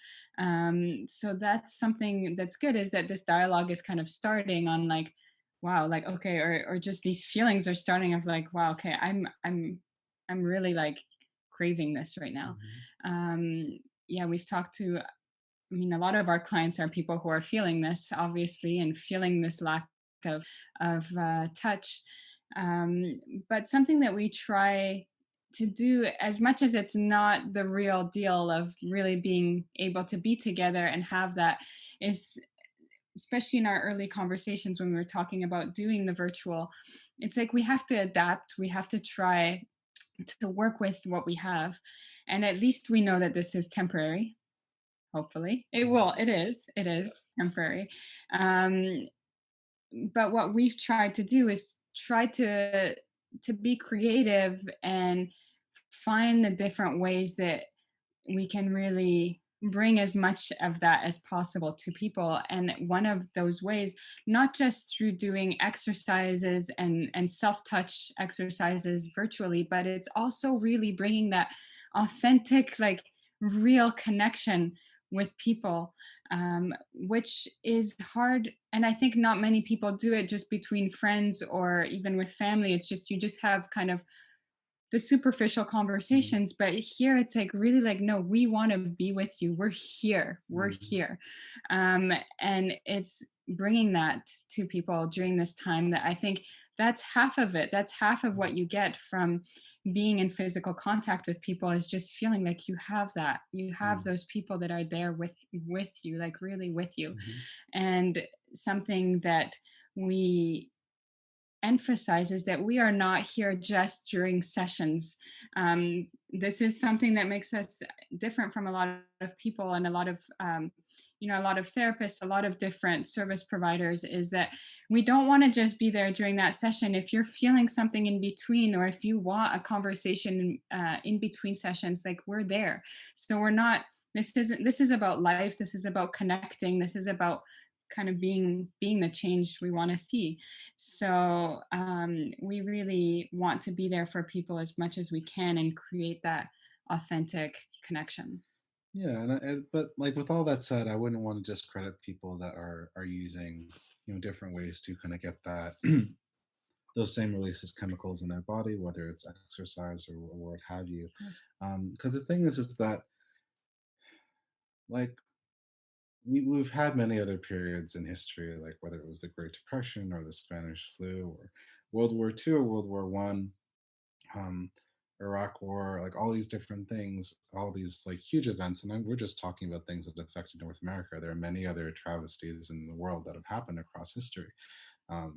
[SPEAKER 3] So that's something that's good, is that this dialogue is kind of starting on like, wow, like, okay, or just these feelings are starting of like, wow, okay, I'm really like craving this right now.
[SPEAKER 2] Mhm.
[SPEAKER 3] Yeah, we've talked to, I mean, a lot of our clients are people who are feeling this, obviously, and feeling this lack of touch. Um, but something that we try to do, as much as it's not the real deal of really being able to be together and have that, is especially in our early conversations when we were talking about doing the virtual, it's like we have to adapt, we have to try to work with what we have, and at least we know that this is temporary. Hopefully it
[SPEAKER 2] Mhm.
[SPEAKER 3] will, it is temporary. um but what we've tried to do is try to be creative and find the different ways that we can really bring as much of that as possible to people. And one of those ways, not just through doing exercises and self-touch exercises virtually, but it's also really bringing that authentic, like real connection with people, which is hard. And I think not many people do it just between friends or even with family. It's just, you just have kind of the superficial
[SPEAKER 2] Mhm.
[SPEAKER 3] conversations, but here it's like really like, no, we want to be with you, we're here, we're
[SPEAKER 2] Mhm.
[SPEAKER 3] here. And it's bringing that to people during this time, that I think that's half of it, that's half of what you get from being in physical contact with people, is just feeling like you have that, you have
[SPEAKER 2] Mhm.
[SPEAKER 3] those people that are there with you, like really with you.
[SPEAKER 2] Mhm.
[SPEAKER 3] And something that we emphasizes that we are not here just during sessions. This is something that makes us different from a lot of people, and a lot of a lot of therapists, a lot of different service providers, is that we don't want to just be there during that session. If you're feeling something in between, or if you want a conversation in between sessions, like, we're there. So we're not. This is about life. This is about connecting. This is about kind of being the change we want to see. So we really want to be there for people as much as we can and create that authentic connection.
[SPEAKER 2] Yeah, but like with all that said, I wouldn't want to discredit people that are using different ways to kind of get that those same releases chemicals in their body, whether it's exercise or what have you. Because the thing is that like we've had many other periods in history, like whether it was the Great Depression or the Spanish flu or World War II or World War I, um, Iraq War, like all these different things, all these like huge events. And we're just talking about things that affected North America. There are many other travesties in the world that have happened across history.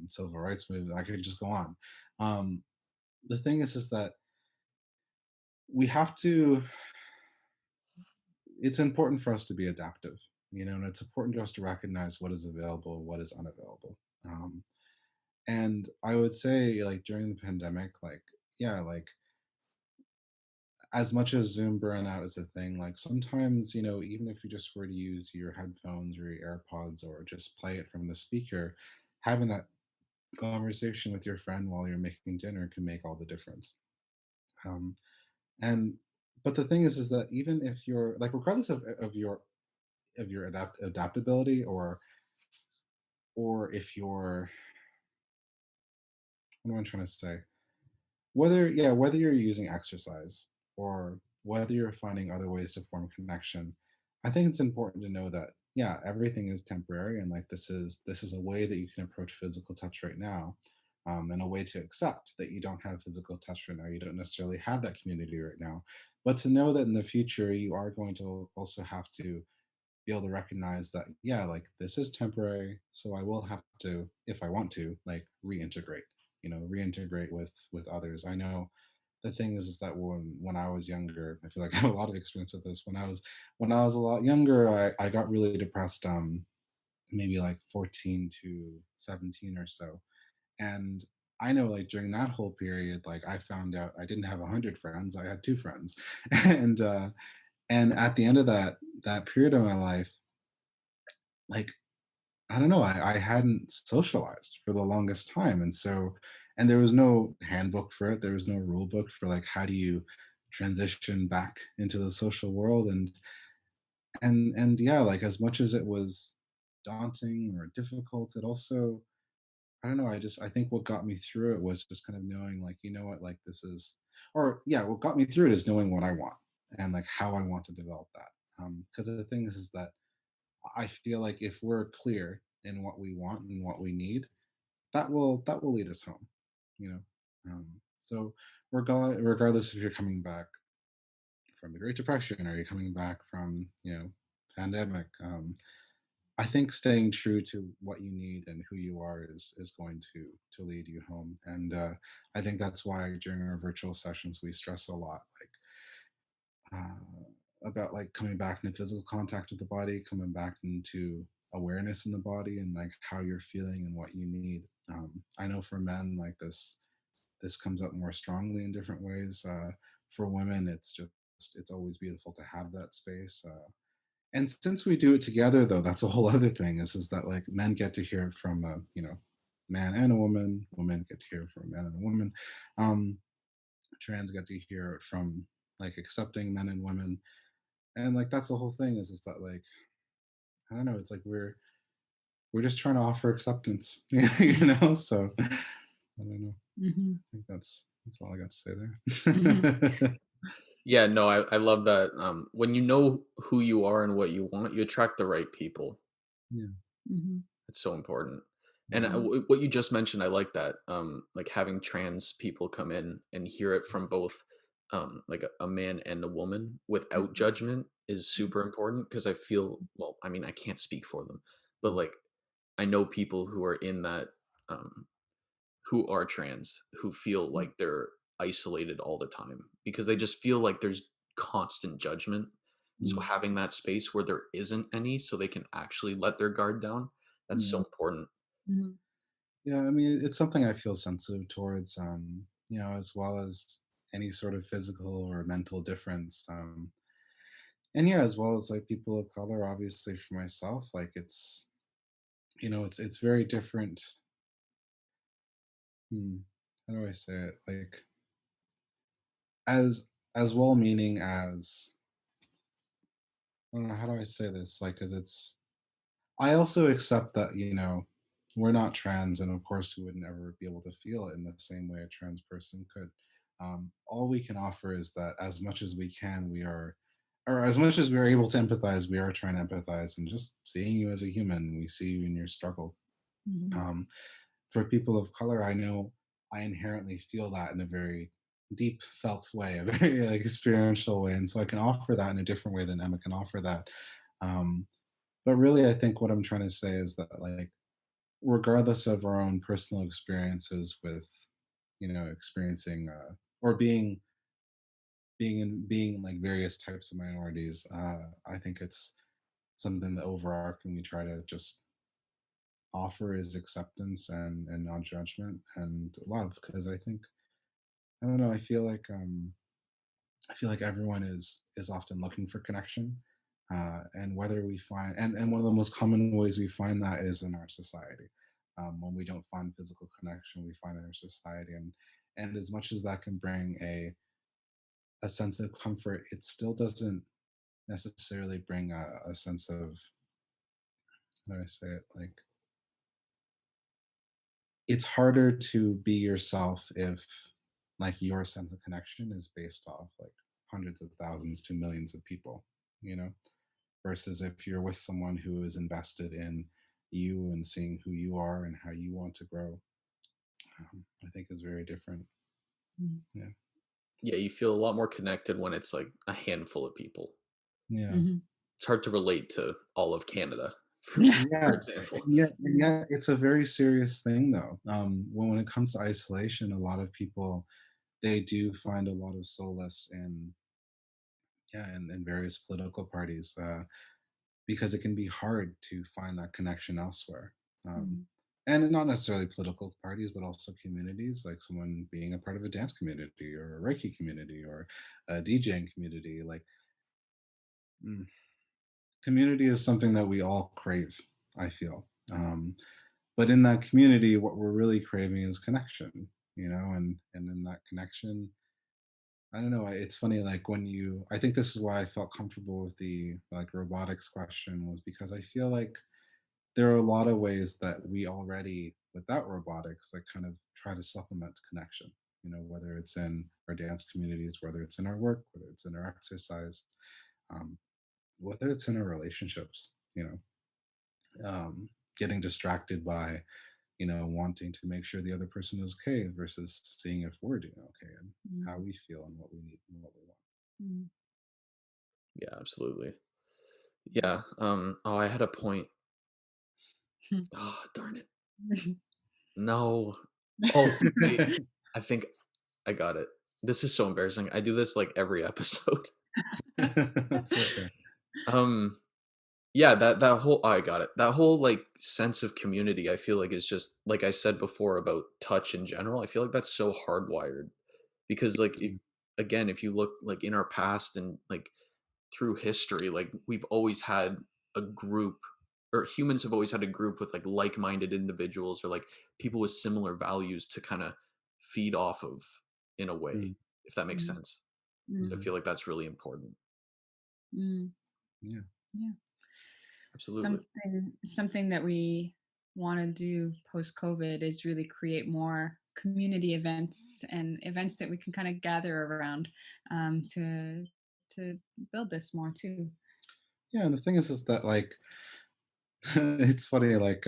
[SPEAKER 2] Civil rights movement, I could just go on. Um, the thing is that we have to, it's important for us to be adaptive, and it's important for us to recognize what is available, what is unavailable. Um, and I would say, like, during the pandemic, like, yeah, like, as much as Zoom burnout is a thing, like, sometimes, even if you just were to use your headphones or your AirPods or just play it from the speaker, having that conversation with your friend while you're making dinner can make all the difference. Um, and but the thing is that even if you're like, regardless of your adaptability, or if you're, what am I trying to say? Whether you're using exercise or whether you're finding other ways to form connection, I think it's important to know that, yeah, everything is temporary, and like this is a way that you can approach physical touch right now, and a way to accept that you don't have physical touch right now, you don't necessarily have that community right now, but to know that in the future you are going to also have to be able to recognize that, yeah, like, this is temporary, so I will have to, if I want to, like, reintegrate. reintegrate with others. I know the thing is that when I was younger, I feel like I have a lot of experience with this. When I was a lot younger, I got really depressed. Maybe like 14 to 17 or so, and I know like during that whole period, like I found out I didn't have 100 friends. I had two friends, and and at the end of that period of my life, like I don't know, I hadn't socialized for the longest time, and there was no handbook for it. There was no rule book for like how do you transition back into the social world, and yeah, like as much as it was daunting or difficult, it also I don't know. I think what got me through it was just kind of knowing, like, you know what, like this is, or yeah, what got me through it is knowing what I want and like how I want to develop that. Because the thing is that I feel like if we're clear in what we want and what we need, that will lead us home. You know. So regardless if you're coming back from the Great Depression or you're coming back from pandemic, I think staying true to what you need and who you are is going to lead you home. And I think that's why during our virtual sessions we stress a lot, about like coming back into physical contact with the body, coming back into awareness in the body, and like how you're feeling and what you need. I know for men, like this comes up more strongly in different ways. For women, it's always beautiful to have that space. And since we do it together, though, that's a whole other thing. Is that like men get to hear it from a man and a woman. Women get to hear it from a man and a woman. Um, Trans get to hear it from like accepting men and women, and like that's the whole thing. Is that like I don't know. It's like we're just trying to offer acceptance, So I don't know.
[SPEAKER 3] Mm-hmm.
[SPEAKER 2] I think that's all I got to say
[SPEAKER 3] Mm-hmm.
[SPEAKER 2] there.
[SPEAKER 1] Yeah, no, I love that. When you know who you are and what you want, you attract the right people.
[SPEAKER 2] Yeah.
[SPEAKER 3] Mm-hmm.
[SPEAKER 1] It's so important. And
[SPEAKER 2] Yeah.
[SPEAKER 1] what you just mentioned, I like that. Like having trans people come in and hear it from both, like a man and a woman without judgment is super important because I feel, well, I mean, I can't speak for them, but like I know people who are in that, um, who are trans, who feel like they're isolated all the time because they just feel like there's constant judgment. So
[SPEAKER 2] Mm.
[SPEAKER 1] having that space where there isn't any, so they can actually let their guard down, that's so
[SPEAKER 2] Yeah.
[SPEAKER 1] important.
[SPEAKER 3] Mm-hmm.
[SPEAKER 2] Yeah, I mean, it's something I feel sensitive towards, as well as any sort of physical or mental difference. And yeah, as well as like people of color, obviously for myself, like it's very different. Hmm, how do I say it? Like as as well meaning as I don't know how do I say this? Like, because I also accept that, we're not trans, and of course, we would never be able to feel it in the same way a trans person could. All we can offer is that as much as we can, or as much as we're able to empathize, we are trying to empathize and just seeing you as a human. We see you in your struggle.
[SPEAKER 3] Mm-hmm.
[SPEAKER 2] Um, for people of color, I know I inherently feel that in a very deep felt way, a very like experiential way, and so I can offer that in a different way than Emma can offer that. Um, but really, I think what I'm trying to say is that like regardless of our own personal experiences with experiencing or being in like various types of minorities, I think it's something that overarching we try to just offer is acceptance and non-judgment and love, because I don't know, I feel like everyone is often looking for connection, and whether we find and one of the most common ways we find that is in our society. When we don't find physical connection, we find it in our society, and as much as that can bring a sense of comfort, it still doesn't necessarily bring a sense of how do I say it, like it's harder to be yourself if like your sense of connection is based off like hundreds of thousands to millions of people, you know versus if you're with someone who is invested in you and seeing who you are and how you want to grow. I think is very different. Yeah.
[SPEAKER 1] Yeah, you feel a lot more connected when it's like a handful of people.
[SPEAKER 2] Yeah.
[SPEAKER 3] Mm-hmm.
[SPEAKER 1] It's hard to relate to all of Canada. for
[SPEAKER 2] Yeah,
[SPEAKER 1] example.
[SPEAKER 2] yeah, it's a very serious thing though. When it comes to isolation, a lot of people, they do find a lot of solace in, yeah, in various political parties, because it can be hard to find that connection elsewhere. Um,
[SPEAKER 3] Mm,
[SPEAKER 2] and not necessarily political parties, but also communities, like someone being a part of a dance community or a Reiki community or a DJing community. Like, mm, community is something that we all crave, I feel. But in that community, what we're really craving is connection, and in that connection, I don't know. It's funny, like when I think this is why I felt comfortable with the like robotics question, was because I feel like there are a lot of ways that we already, without robotics, like kind of try to supplement connection. Whether it's in our dance communities, whether it's in our work, whether it's in our exercise, um, whether it's in our relationships. Getting distracted by wanting to make sure the other person is okay versus seeing if we're doing okay and how
[SPEAKER 3] mm,
[SPEAKER 2] we feel and what we need and what we want.
[SPEAKER 3] mm,
[SPEAKER 1] Yeah, absolutely. Yeah. Oh, I had a point. Oh, darn it. No. Oh, wait. I think I got it. This is so embarrassing. I do this like every episode.
[SPEAKER 2] That's okay.
[SPEAKER 1] Um, yeah, that whole I got it. That whole like sense of community, I feel like is just like I said before about touch in general. I feel like that's so hardwired because like if again, if you look like in our past and like through history, like we've always had a group or humans have always had a group with like-minded individuals or like people with similar values to kind of feed off of in a way,
[SPEAKER 2] Mm,
[SPEAKER 1] if that makes
[SPEAKER 3] mm,
[SPEAKER 1] sense. So I
[SPEAKER 3] mm,
[SPEAKER 2] mhm.
[SPEAKER 1] feel like that's really important.
[SPEAKER 3] mm.
[SPEAKER 2] Yeah.
[SPEAKER 3] Yeah.
[SPEAKER 1] Absolutely.
[SPEAKER 3] Something that we want to do post COVID is really create more community events and events that we can kind of gather around, to build this more too.
[SPEAKER 2] Yeah, and the thing is that like it's funny, like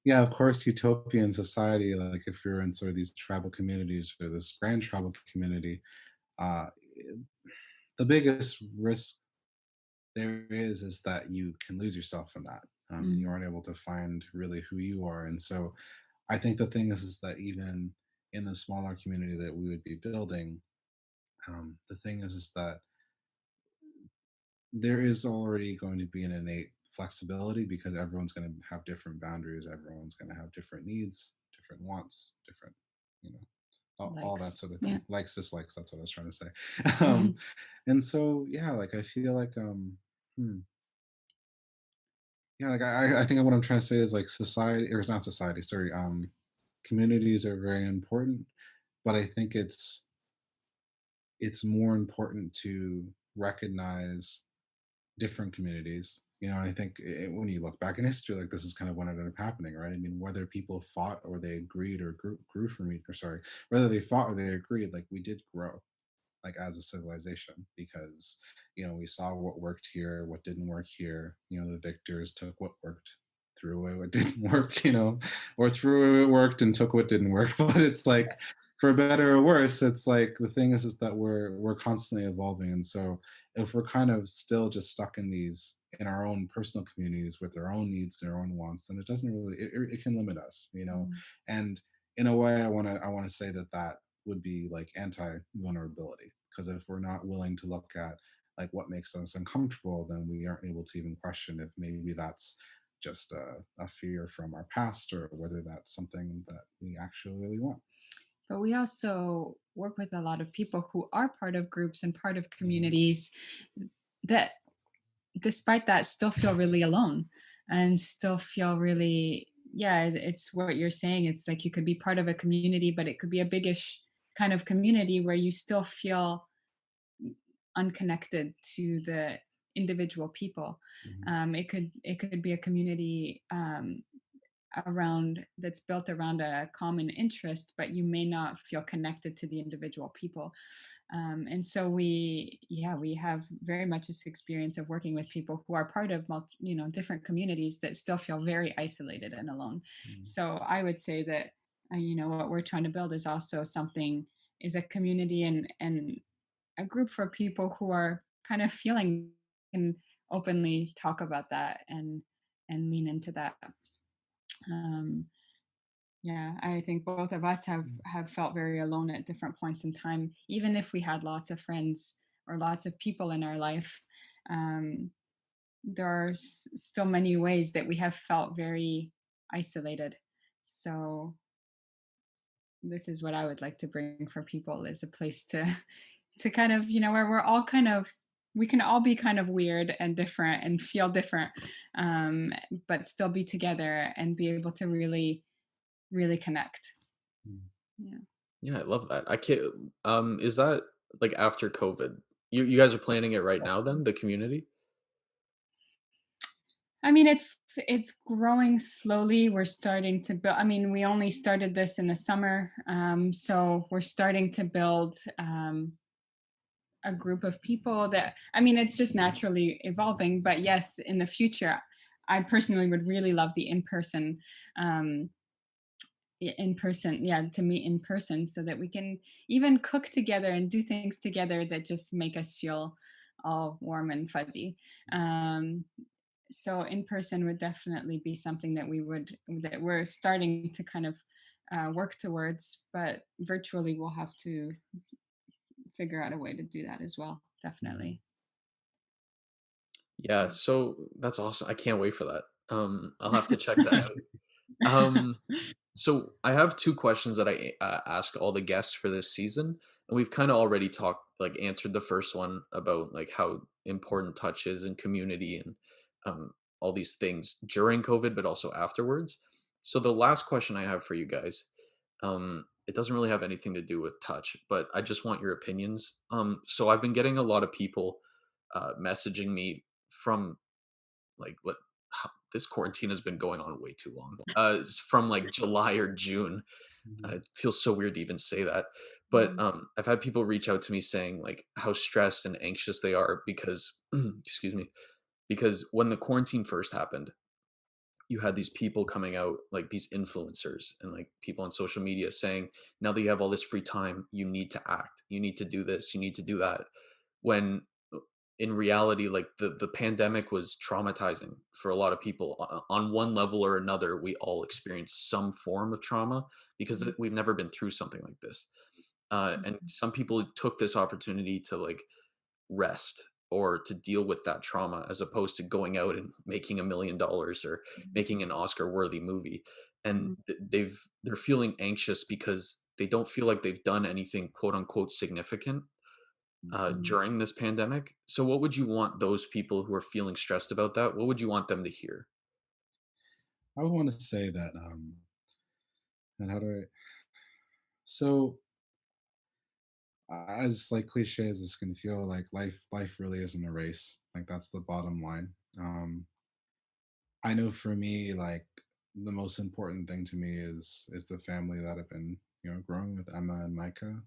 [SPEAKER 2] yeah, of course, utopian society, like if you're in sort of these tribal communities or this grand tribal community, uh the biggest risk there is that you can lose yourself in that. You
[SPEAKER 3] Mm,
[SPEAKER 2] aren't able to find really who you are. And so I think the thing is that even in the smaller community that we would be building, the thing is that there is already going to be an innate flexibility because everyone's going to have different boundaries, everyone's going to have different needs, different wants, different, you know, all that
[SPEAKER 3] likes.
[SPEAKER 2] sort of
[SPEAKER 3] Yeah.
[SPEAKER 2] thing. Likes, dislikes, that's what I was trying to say. And so yeah, like I feel like hmm, yeah, like I think what I'm trying to say is like society, or not society, sorry, communities are very important, but I think it's more important to recognize different communities. I think when you look back in history, like this is kind of what ended up happening, right? I mean, whether people fought or they agreed or grew from each, or sorry, whether they fought or they agreed, like we did grow, like as a civilization, because we saw what worked here, what didn't work here. The victors took what worked, threw away what didn't work, or threw away what worked and took what didn't work. But it's like, for better or worse, it's like the thing is that we're constantly evolving. And so if we're kind of still just stuck in our own personal communities with our own needs and our own wants, then it doesn't really, it can limit us.
[SPEAKER 3] Mm.
[SPEAKER 2] And in a way, I want to say that would be like anti vulnerability, because if we're not willing to look at like what makes us uncomfortable, then we aren't able to even question if maybe that's just a fear from our past, or whether that's something that we actually really want.
[SPEAKER 3] But we also work with a lot of people who are part of groups and part of
[SPEAKER 2] Mhm.
[SPEAKER 3] communities that, despite that, still feel really alone and still feel really, yeah, it's what you're saying. It's like you could be part of a community, but it could be a biggish kind of community where you still feel unconnected to the individual people.
[SPEAKER 2] Mhm.
[SPEAKER 3] It could be a community, around that's built around a common interest, but you may not feel connected to the individual people. And so we have very much this experience of working with people who are part of different communities that still feel very isolated and alone.
[SPEAKER 2] Mhm.
[SPEAKER 3] So I would say that, what we're trying to build is also something, is a community and a group for people who are kind of feeling and openly talk about that, and and lean into that. Um, yeah, I think both of us have felt very alone at different points in time, even if we had lots of friends or lots of people in our life. Um, there are still many ways that we have felt very isolated. So this is what I would like to bring for people, is a place to kind of, where we're all kind of, we can all be kind of weird and different and feel different, um, but still be together and be able to really, really connect.
[SPEAKER 2] Mm.
[SPEAKER 3] Yeah.
[SPEAKER 1] Yeah, I love that. I can't. Is that like after COVID? You guys are planning it right now? Then the community.
[SPEAKER 3] I mean, it's growing slowly. We're starting to build. I mean, we only started this in the summer, so we're starting to build a group of people that. I mean, it's just naturally evolving. But yes, in the future, I personally would really love the um, in person, yeah, to meet in person, so that we can even cook together and do things together that just make us feel all warm and fuzzy. Um, so in person would definitely be something that we're starting to kind of work towards, but virtually we'll have to figure out a way to do that as well,
[SPEAKER 2] Mhm.
[SPEAKER 3] definitely.
[SPEAKER 1] Yeah, so that's awesome. I can't wait for that. I'll have to check that out. Um, so I have two questions that I ask all the guests for this season, and we've kind of already talked, like answered the first one about like how important touch is in community and all these things during COVID, but also afterwards. So the last question I have for you guys, it doesn't really have anything to do with touch, but I just want your opinions. So I've been getting a lot of people messaging me from like what this quarantine has been going on way too long. From like July or June.
[SPEAKER 2] Mhm.
[SPEAKER 1] It feels so weird to even say that, but
[SPEAKER 3] Mm,
[SPEAKER 1] I've had people reach out to me saying like how stressed and anxious they are because, excuse me, because when the quarantine first happened, you had these people coming out, like these influencers and like people on social media saying, now that you have all this free time, you need to act, you need to do this, you need to do that. When in reality, like the pandemic was traumatizing for a lot of people. On one level or another, we all experienced some form of trauma because
[SPEAKER 3] mm,
[SPEAKER 1] we've never been through something like this. And
[SPEAKER 3] mm,
[SPEAKER 1] some people took this opportunity to like rest or to deal with that trauma as opposed to going out and making $1 million or making an Oscar worthy movie. And
[SPEAKER 3] mm,
[SPEAKER 1] they're feeling anxious because they don't feel like they've done anything quote unquote significant
[SPEAKER 3] mm.
[SPEAKER 1] during this pandemic. So what would you want those people who are feeling stressed about that, what would you want them to hear?
[SPEAKER 2] I would want to say that, and how do I? So, as like cliche as this can feel, like life really isn't a race. Like that's the bottom line. I know for me, like the most important thing to me is the family that I've been, growing with Emma and Micah.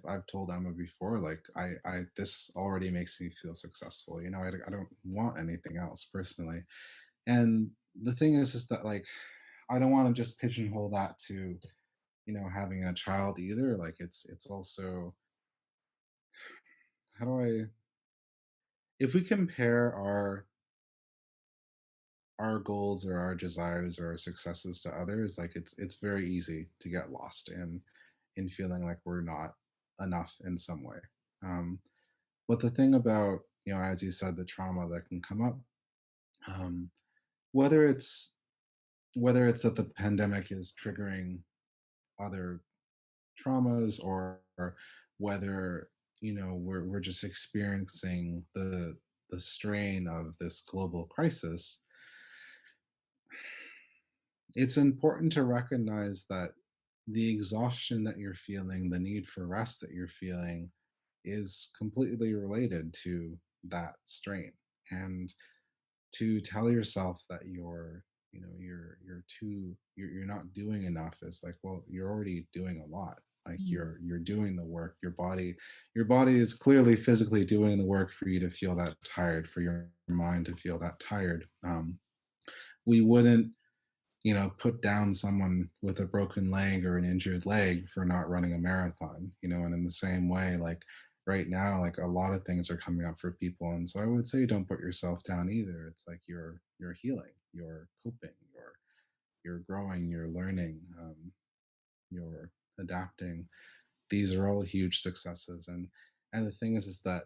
[SPEAKER 2] I've told Emma before, like I this already makes me feel successful. I don't want anything else personally. And the thing is that like I don't want to just pigeonhole that to having a child either. Like it's also, how do I, if we compare our goals or our desires or our successes to others, like it's very easy to get lost in feeling like we're not enough in some way. um but the thing about, as you said, the trauma that can come up, um whether it's whether it's that the pandemic is triggering other traumas, or whether we're just experiencing the strain of this global crisis, it's important to recognize that the exhaustion that you're feeling, the need for rest that you're feeling, is completely related to that strain. And to tell yourself that you're not doing enough is like, well, you're already doing a lot. Like
[SPEAKER 3] Mm,
[SPEAKER 2] you're doing the work. Your body is clearly physically doing the work for you to feel that tired, for your mind to feel that tired. We wouldn't, put down someone with a broken leg or an injured leg for not running a marathon, and in the same way, like right now, like a lot of things are coming up for people, and so I would say don't put yourself down either. It's like you're healing, you're coping, you're growing, you're learning, you're adapting. These are all huge successes, and the thing is that,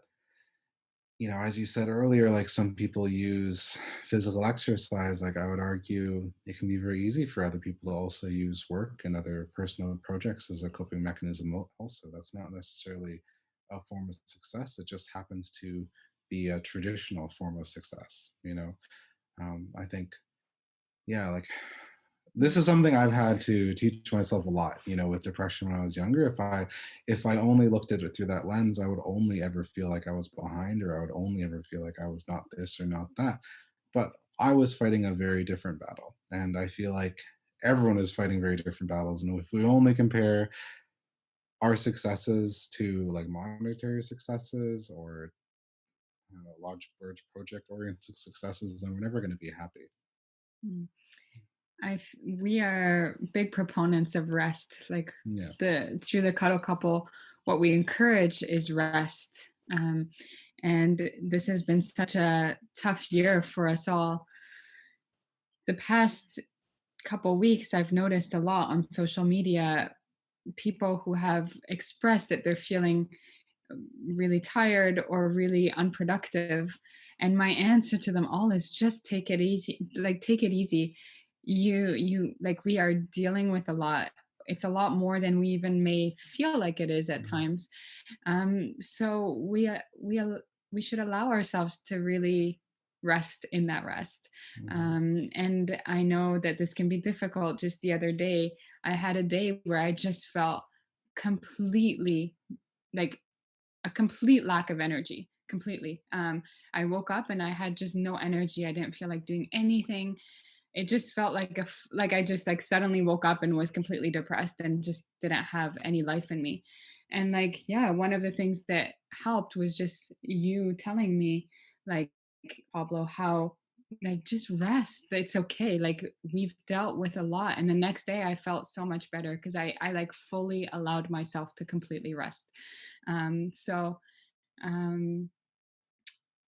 [SPEAKER 2] as you said earlier, like some people use physical exercise. Like I would argue it can be very easy for other people to also use work and other personal projects as a coping mechanism. Also, that's not necessarily a form of success. It just happens to be a traditional form of success. I think, yeah, like this is something I've had to teach myself a lot, with depression when I was younger. If I only looked at it through that lens, I would only ever feel like I was behind, or I would only ever feel like I was not this or not that. But I was fighting a very different battle. And I feel like everyone is fighting very different battles. And if we only compare our successes to like monetary successes, or large project oriented successes, then we're never going to be happy.
[SPEAKER 3] Mm. We are big proponents of rest. Like
[SPEAKER 2] Yeah.
[SPEAKER 3] through the Cuddle Couple, what we encourage is rest. And this has been such a tough year for us all. The past couple weeks, I've noticed a lot on social media people who have expressed that they're feeling really tired or really unproductive. And my answer to them all is just take it easy. Like, take it easy. Like, we are dealing with a lot. It's a lot more than we even may feel like it is at
[SPEAKER 2] Mhm.
[SPEAKER 3] times. So we should allow ourselves to really rest in that rest.
[SPEAKER 2] Mhm.
[SPEAKER 3] And I know that this can be difficult. Just the other day, I had a day where I just felt completely, like, a complete lack of energy. Completely. I woke up and I had just no energy. I didn't feel like doing anything. It just felt like like I just like suddenly woke up and was completely depressed and just didn't have any life in me. And like, yeah, one of the things that helped was just you telling me, like, Pablo, how, like, just rest, it's okay, like, we've dealt with a lot. And the next day I felt so much better because I like fully allowed myself to completely rest. So um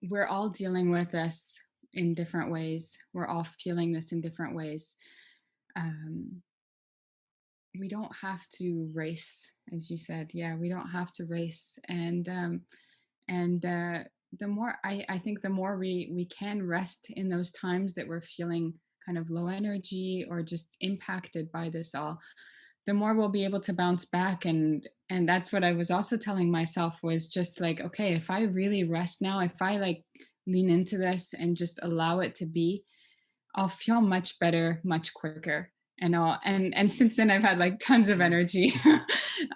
[SPEAKER 3] we're all dealing with this in different ways. We're all feeling this in different ways. Um, we don't have to race, as you said. Yeah, we don't have to race. And the more I think the more we can rest in those times that we're feeling kind of low energy or just impacted by this all, the more we'll be able to bounce back. And that's what I was also telling myself, was just like, okay, if I really rest now, if I like lean into this and just allow it to be, I'll feel much better much quicker. And since then I've had like tons of energy.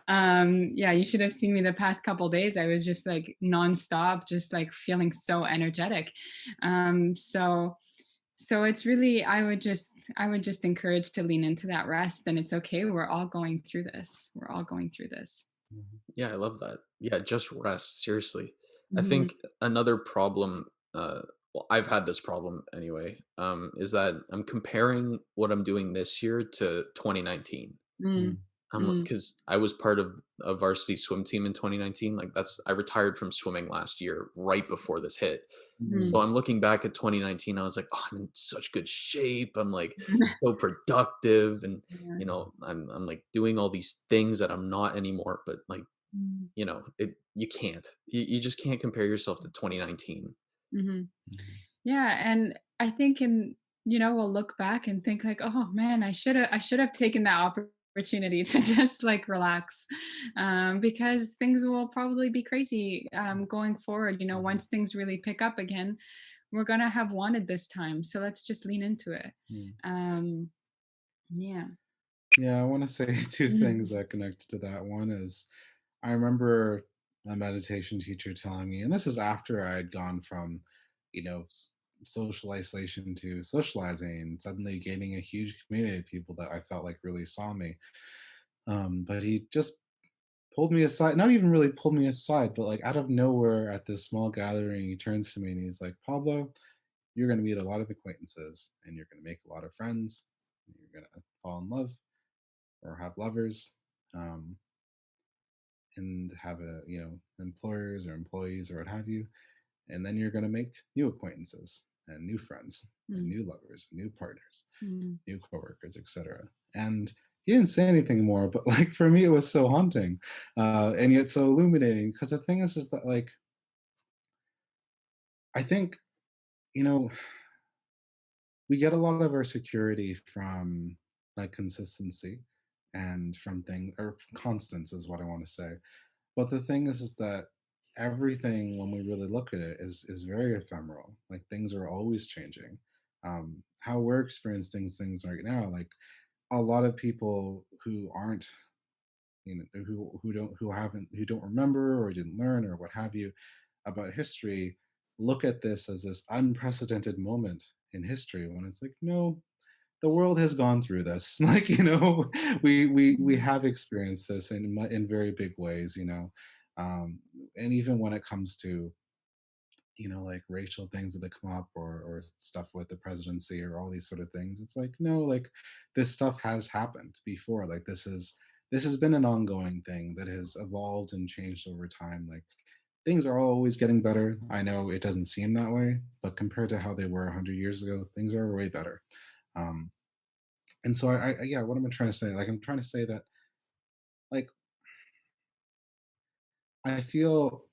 [SPEAKER 3] Yeah, you should have seen me the past couple days. I was just like nonstop, just like feeling so energetic. So it's really, I would just encourage to lean into that rest. And it's okay, we're all going through this. We're all going through this.
[SPEAKER 2] Mhm.
[SPEAKER 1] Yeah, I love that. Yeah, just rest, seriously. I
[SPEAKER 3] Hmm.
[SPEAKER 1] think another problem, well, I've had this problem anyway, is that I'm comparing what I'm doing this year to 2019.
[SPEAKER 3] Mm, mm,
[SPEAKER 1] Because I was part of a varsity swim team in 2019. Like I retired from swimming last year, right before this hit.
[SPEAKER 3] mm.
[SPEAKER 1] So I'm looking back at 2019. I was like, oh, I'm in such good shape. I'm like so productive, and
[SPEAKER 3] Yeah.
[SPEAKER 1] I'm like doing all these things that I'm not anymore. But like,
[SPEAKER 3] Mm.
[SPEAKER 1] you can't. You just can't compare yourself to 2019.
[SPEAKER 3] Mhm.
[SPEAKER 2] Mhm.
[SPEAKER 3] Yeah, and I think we'll look back and think like, "Oh man, I should have taken that opportunity to just like relax." Because things will probably be crazy going forward.
[SPEAKER 2] Mhm.
[SPEAKER 3] Once things really pick up again, we're going to have wanted this time. So let's just lean into it.
[SPEAKER 2] Mhm.
[SPEAKER 3] Um yeah.
[SPEAKER 2] Yeah, I want to say two things
[SPEAKER 3] Mhm.
[SPEAKER 2] that connect to that. One is I remember a meditation teacher telling me, and this is after I had gone from, social isolation to socializing, and suddenly gaining a huge community of people that I felt like really saw me. But he just pulled me aside, not even really pulled me aside, but like out of nowhere at this small gathering, he turns to me and he's like, Pablo, you're going to meet a lot of acquaintances and you're going to make a lot of friends. And you're going to fall in love or have lovers. Um, and have a, employers or employees or what have you, and then you're going to make new acquaintances and new friends and
[SPEAKER 3] Mm,
[SPEAKER 2] new lovers, new partners,
[SPEAKER 3] mm,
[SPEAKER 2] new coworkers, etc. And he didn't say anything more, but like for me, it was so haunting, and yet so illuminating. Because the thing is that like I think you know we get a lot of our security from like consistency and from things or constants is what I want to say. But the thing is that everything when we really look at it is very ephemeral. Like things are always changing. How we're experiencing things right now, like a lot of people who aren't, who don't remember or didn't learn or what have you about history, look at this as this unprecedented moment in history when it's like, no, the world has gone through this. Like, we
[SPEAKER 3] mm,
[SPEAKER 2] have experienced this in very big ways, and even when it comes to like racial things that have come up or stuff with the presidency or all these sort of things, it's like, no, like this stuff has happened before. Like this has been an ongoing thing that has evolved and changed over time. Like things are always getting better. I know it doesn't seem that way, but compared to how they were 100 years ago, things are way better. um, and so yeah, what am I trying to say? Like I'm trying to say that like I feel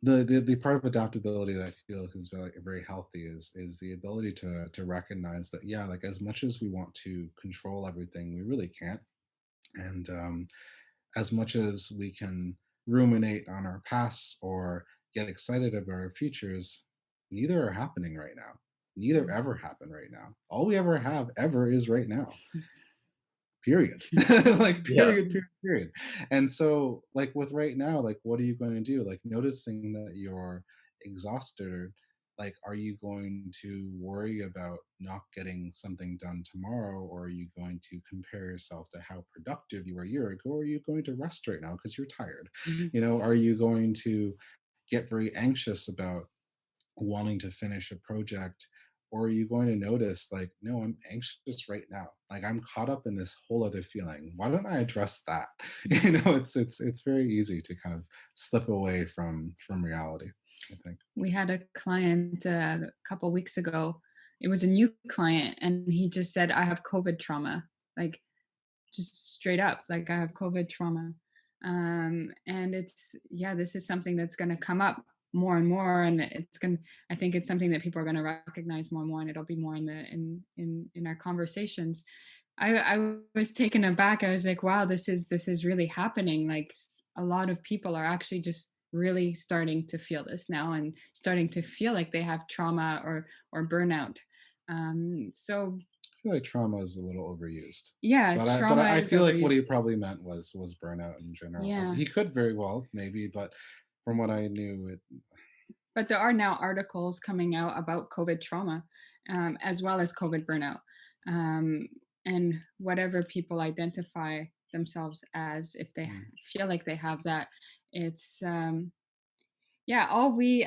[SPEAKER 2] the part of adaptability that I feel is very healthy is the ability to recognize that, yeah, like as much as we want to control everything, we really can't. And as much as we can ruminate on our pasts or get excited about our futures, neither are happening right now. Neither
[SPEAKER 3] mm.
[SPEAKER 2] ever happen right now. All we ever have ever is right now. Period. Like
[SPEAKER 1] Yeah.
[SPEAKER 2] period. And so like with right now, like what are you going to do? Like noticing that you're exhausted, or like are you going to worry about not getting something done tomorrow, or are you going to compare yourself to how productive you were a year ago, or are you going to rest right now because you're tired?
[SPEAKER 3] Mhm.
[SPEAKER 2] Are you going to get very anxious about wanting to finish a project, or are you going to notice like, no, I'm anxious right now, like I'm caught up in this whole other feeling, why don't I address that? It's very easy to kind of slip away from reality, I think.
[SPEAKER 3] We had a client a couple weeks ago. It was a new client, and he just said, "I have COVID trauma." Like just straight up, like I have COVID trauma. And it's yeah, this is something that's going to come up more and more, and it's going. I think it's something that people are going to recognize more and more, and it'll be more in the in our conversations. I was taken aback. I was like, wow, this is really happening. Like a lot of people are actually just really starting to feel this now and starting to feel like they have trauma or burnout. So
[SPEAKER 2] I feel like trauma is a little overused,
[SPEAKER 3] yeah,
[SPEAKER 2] but
[SPEAKER 3] trauma
[SPEAKER 2] I
[SPEAKER 3] is
[SPEAKER 2] feel like what
[SPEAKER 3] overused.
[SPEAKER 2] he probably meant was burnout in general.
[SPEAKER 3] Yeah.
[SPEAKER 2] He could very well maybe, but from what I knew, it.
[SPEAKER 3] But there are now articles coming out about COVID trauma, as well as COVID burnout. Um, and whatever people identify themselves as, if they
[SPEAKER 2] Mm,
[SPEAKER 3] feel like they have that, it's, yeah, all we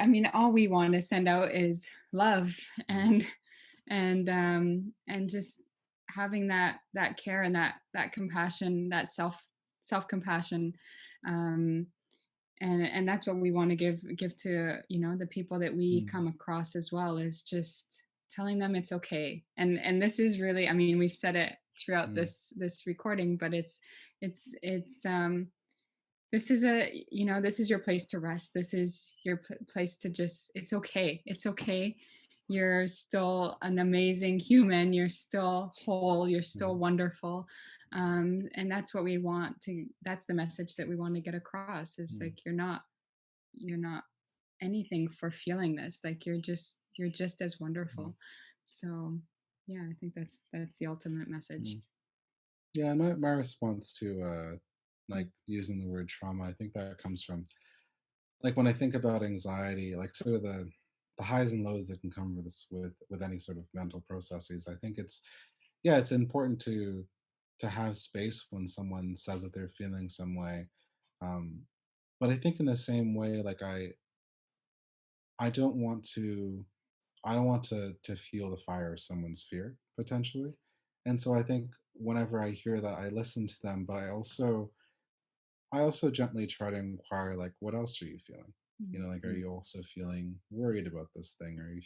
[SPEAKER 3] want to send out is love
[SPEAKER 2] mm,
[SPEAKER 3] and just having that care and that compassion, that self compassion. Um, and that's what we want to give to the people that we
[SPEAKER 2] mm,
[SPEAKER 3] come across as well, is just telling them it's okay. And this is really, I mean, we've said it throughout
[SPEAKER 2] mm,
[SPEAKER 3] this recording, but it's this is this is your place to rest. This is your place to just, it's okay, it's okay. You're still an amazing human, you're still whole, you're still
[SPEAKER 2] mm,
[SPEAKER 3] wonderful. And that's what we want to, that's the message that we want to get across, is
[SPEAKER 2] mm,
[SPEAKER 3] like you're not anything for feeling this, like you're just as
[SPEAKER 2] mm,
[SPEAKER 3] wonderful. So yeah, I think that's the ultimate message.
[SPEAKER 2] mm. Yeah, and my response to like using the word trauma, I think that comes from like when I think about anxiety, like sort of the highs and lows that can come with this with any sort of mental processes. I think it's, yeah, it's important to have space when someone says that they're feeling some way. Um, but I think in the same way, like I don't want to I don't want to feel the fire of someone's fear potentially. And so I think whenever I hear that, I listen to them, but I also gently try to inquire, like, what else are you feeling? You know, like, are you also feeling worried about this thing? Are you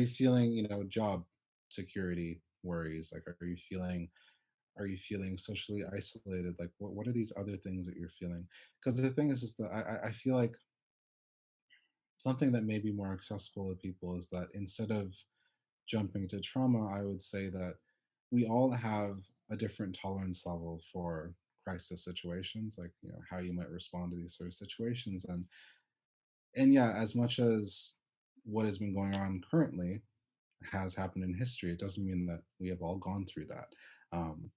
[SPEAKER 2] feeling, job security worries? Like, are you feeling socially isolated? Like, what are these other things that you're feeling? Because the thing is that I feel like something that may be more accessible to people is that instead of jumping to trauma, I would say that we all have a different tolerance level for crisis situations, like, how you might respond to these sort of situations. And yeah, as much as what has been going on currently has happened in history, it doesn't mean that we have all gone through that. Um,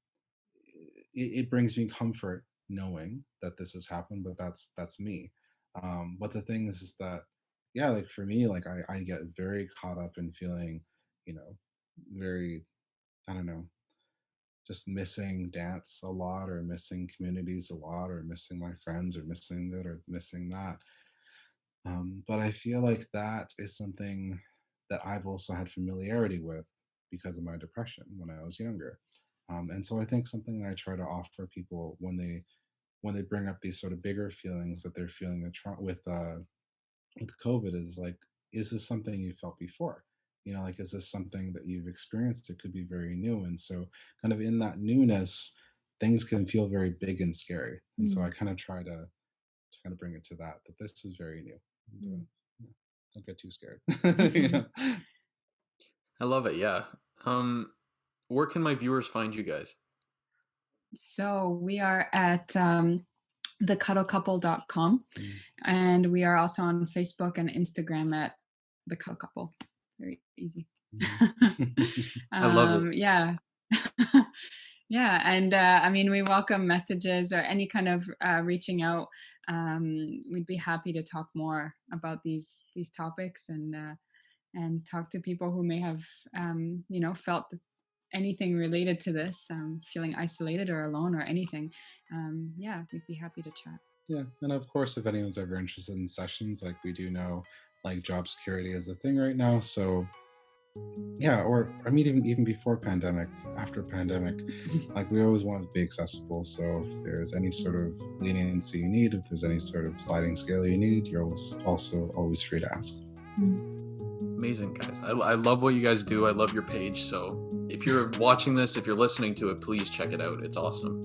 [SPEAKER 2] it brings me comfort knowing that this has happened, but that's me. But the thing is that, yeah, like for me, like I get very caught up in feeling, you know, very, I don't know, just missing dance a lot, or missing communities a lot, or missing my friends, or missing that, or missing that. But I feel like that is something that I've also had familiarity with because of my depression when I was younger. And so I think something I try to offer people when they bring up these sort of bigger feelings that they're feeling with COVID is like, is this something you felt before? Like, is this something that you've experienced? It could be very new. And so, kind of in that newness, things can feel very big and scary. And so, I kind of try to kind of bring it to that this is very new. And, yeah, don't get too scared. you know?
[SPEAKER 1] I love it. Yeah. Where can my viewers find you guys?
[SPEAKER 3] So we are at thecuddlecouple.com,
[SPEAKER 2] Mm.
[SPEAKER 3] and we are also on Facebook and Instagram at the Cuddle Couple. Very easy.
[SPEAKER 1] I love it.
[SPEAKER 3] Yeah. Yeah, and I mean, we welcome messages or any kind of reaching out. We'd be happy to talk more about these topics, and talk to people who may have felt anything related to this, feeling isolated or alone or anything. Yeah, we'd be happy to chat.
[SPEAKER 2] Yeah, and of course, if anyone's ever interested in sessions, like, we do know, like, job security is a thing right now. So yeah, or I mean, even before pandemic, after pandemic, like, we always want to be accessible. So if there's any sort of leniency you need, if there's any sort of sliding scale you need, you're also always free to ask.
[SPEAKER 1] Amazing, guys. I love what you guys do. I love your page. So if you're watching this, if you're listening to it, please check it out. It's awesome.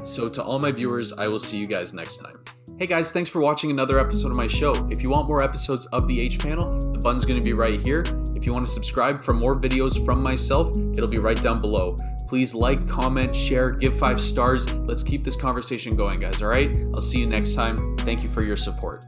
[SPEAKER 1] So to all my viewers, I will see you guys next time. Hey guys, thanks for watching another episode of my show. If you want more episodes of the H Panel, the button's going to be right here. If you want to subscribe for more videos from myself, it'll be right down below. Please like, comment, share, give 5 stars. Let's keep this conversation going, guys, all right? I'll see you next time. Thank you for your support.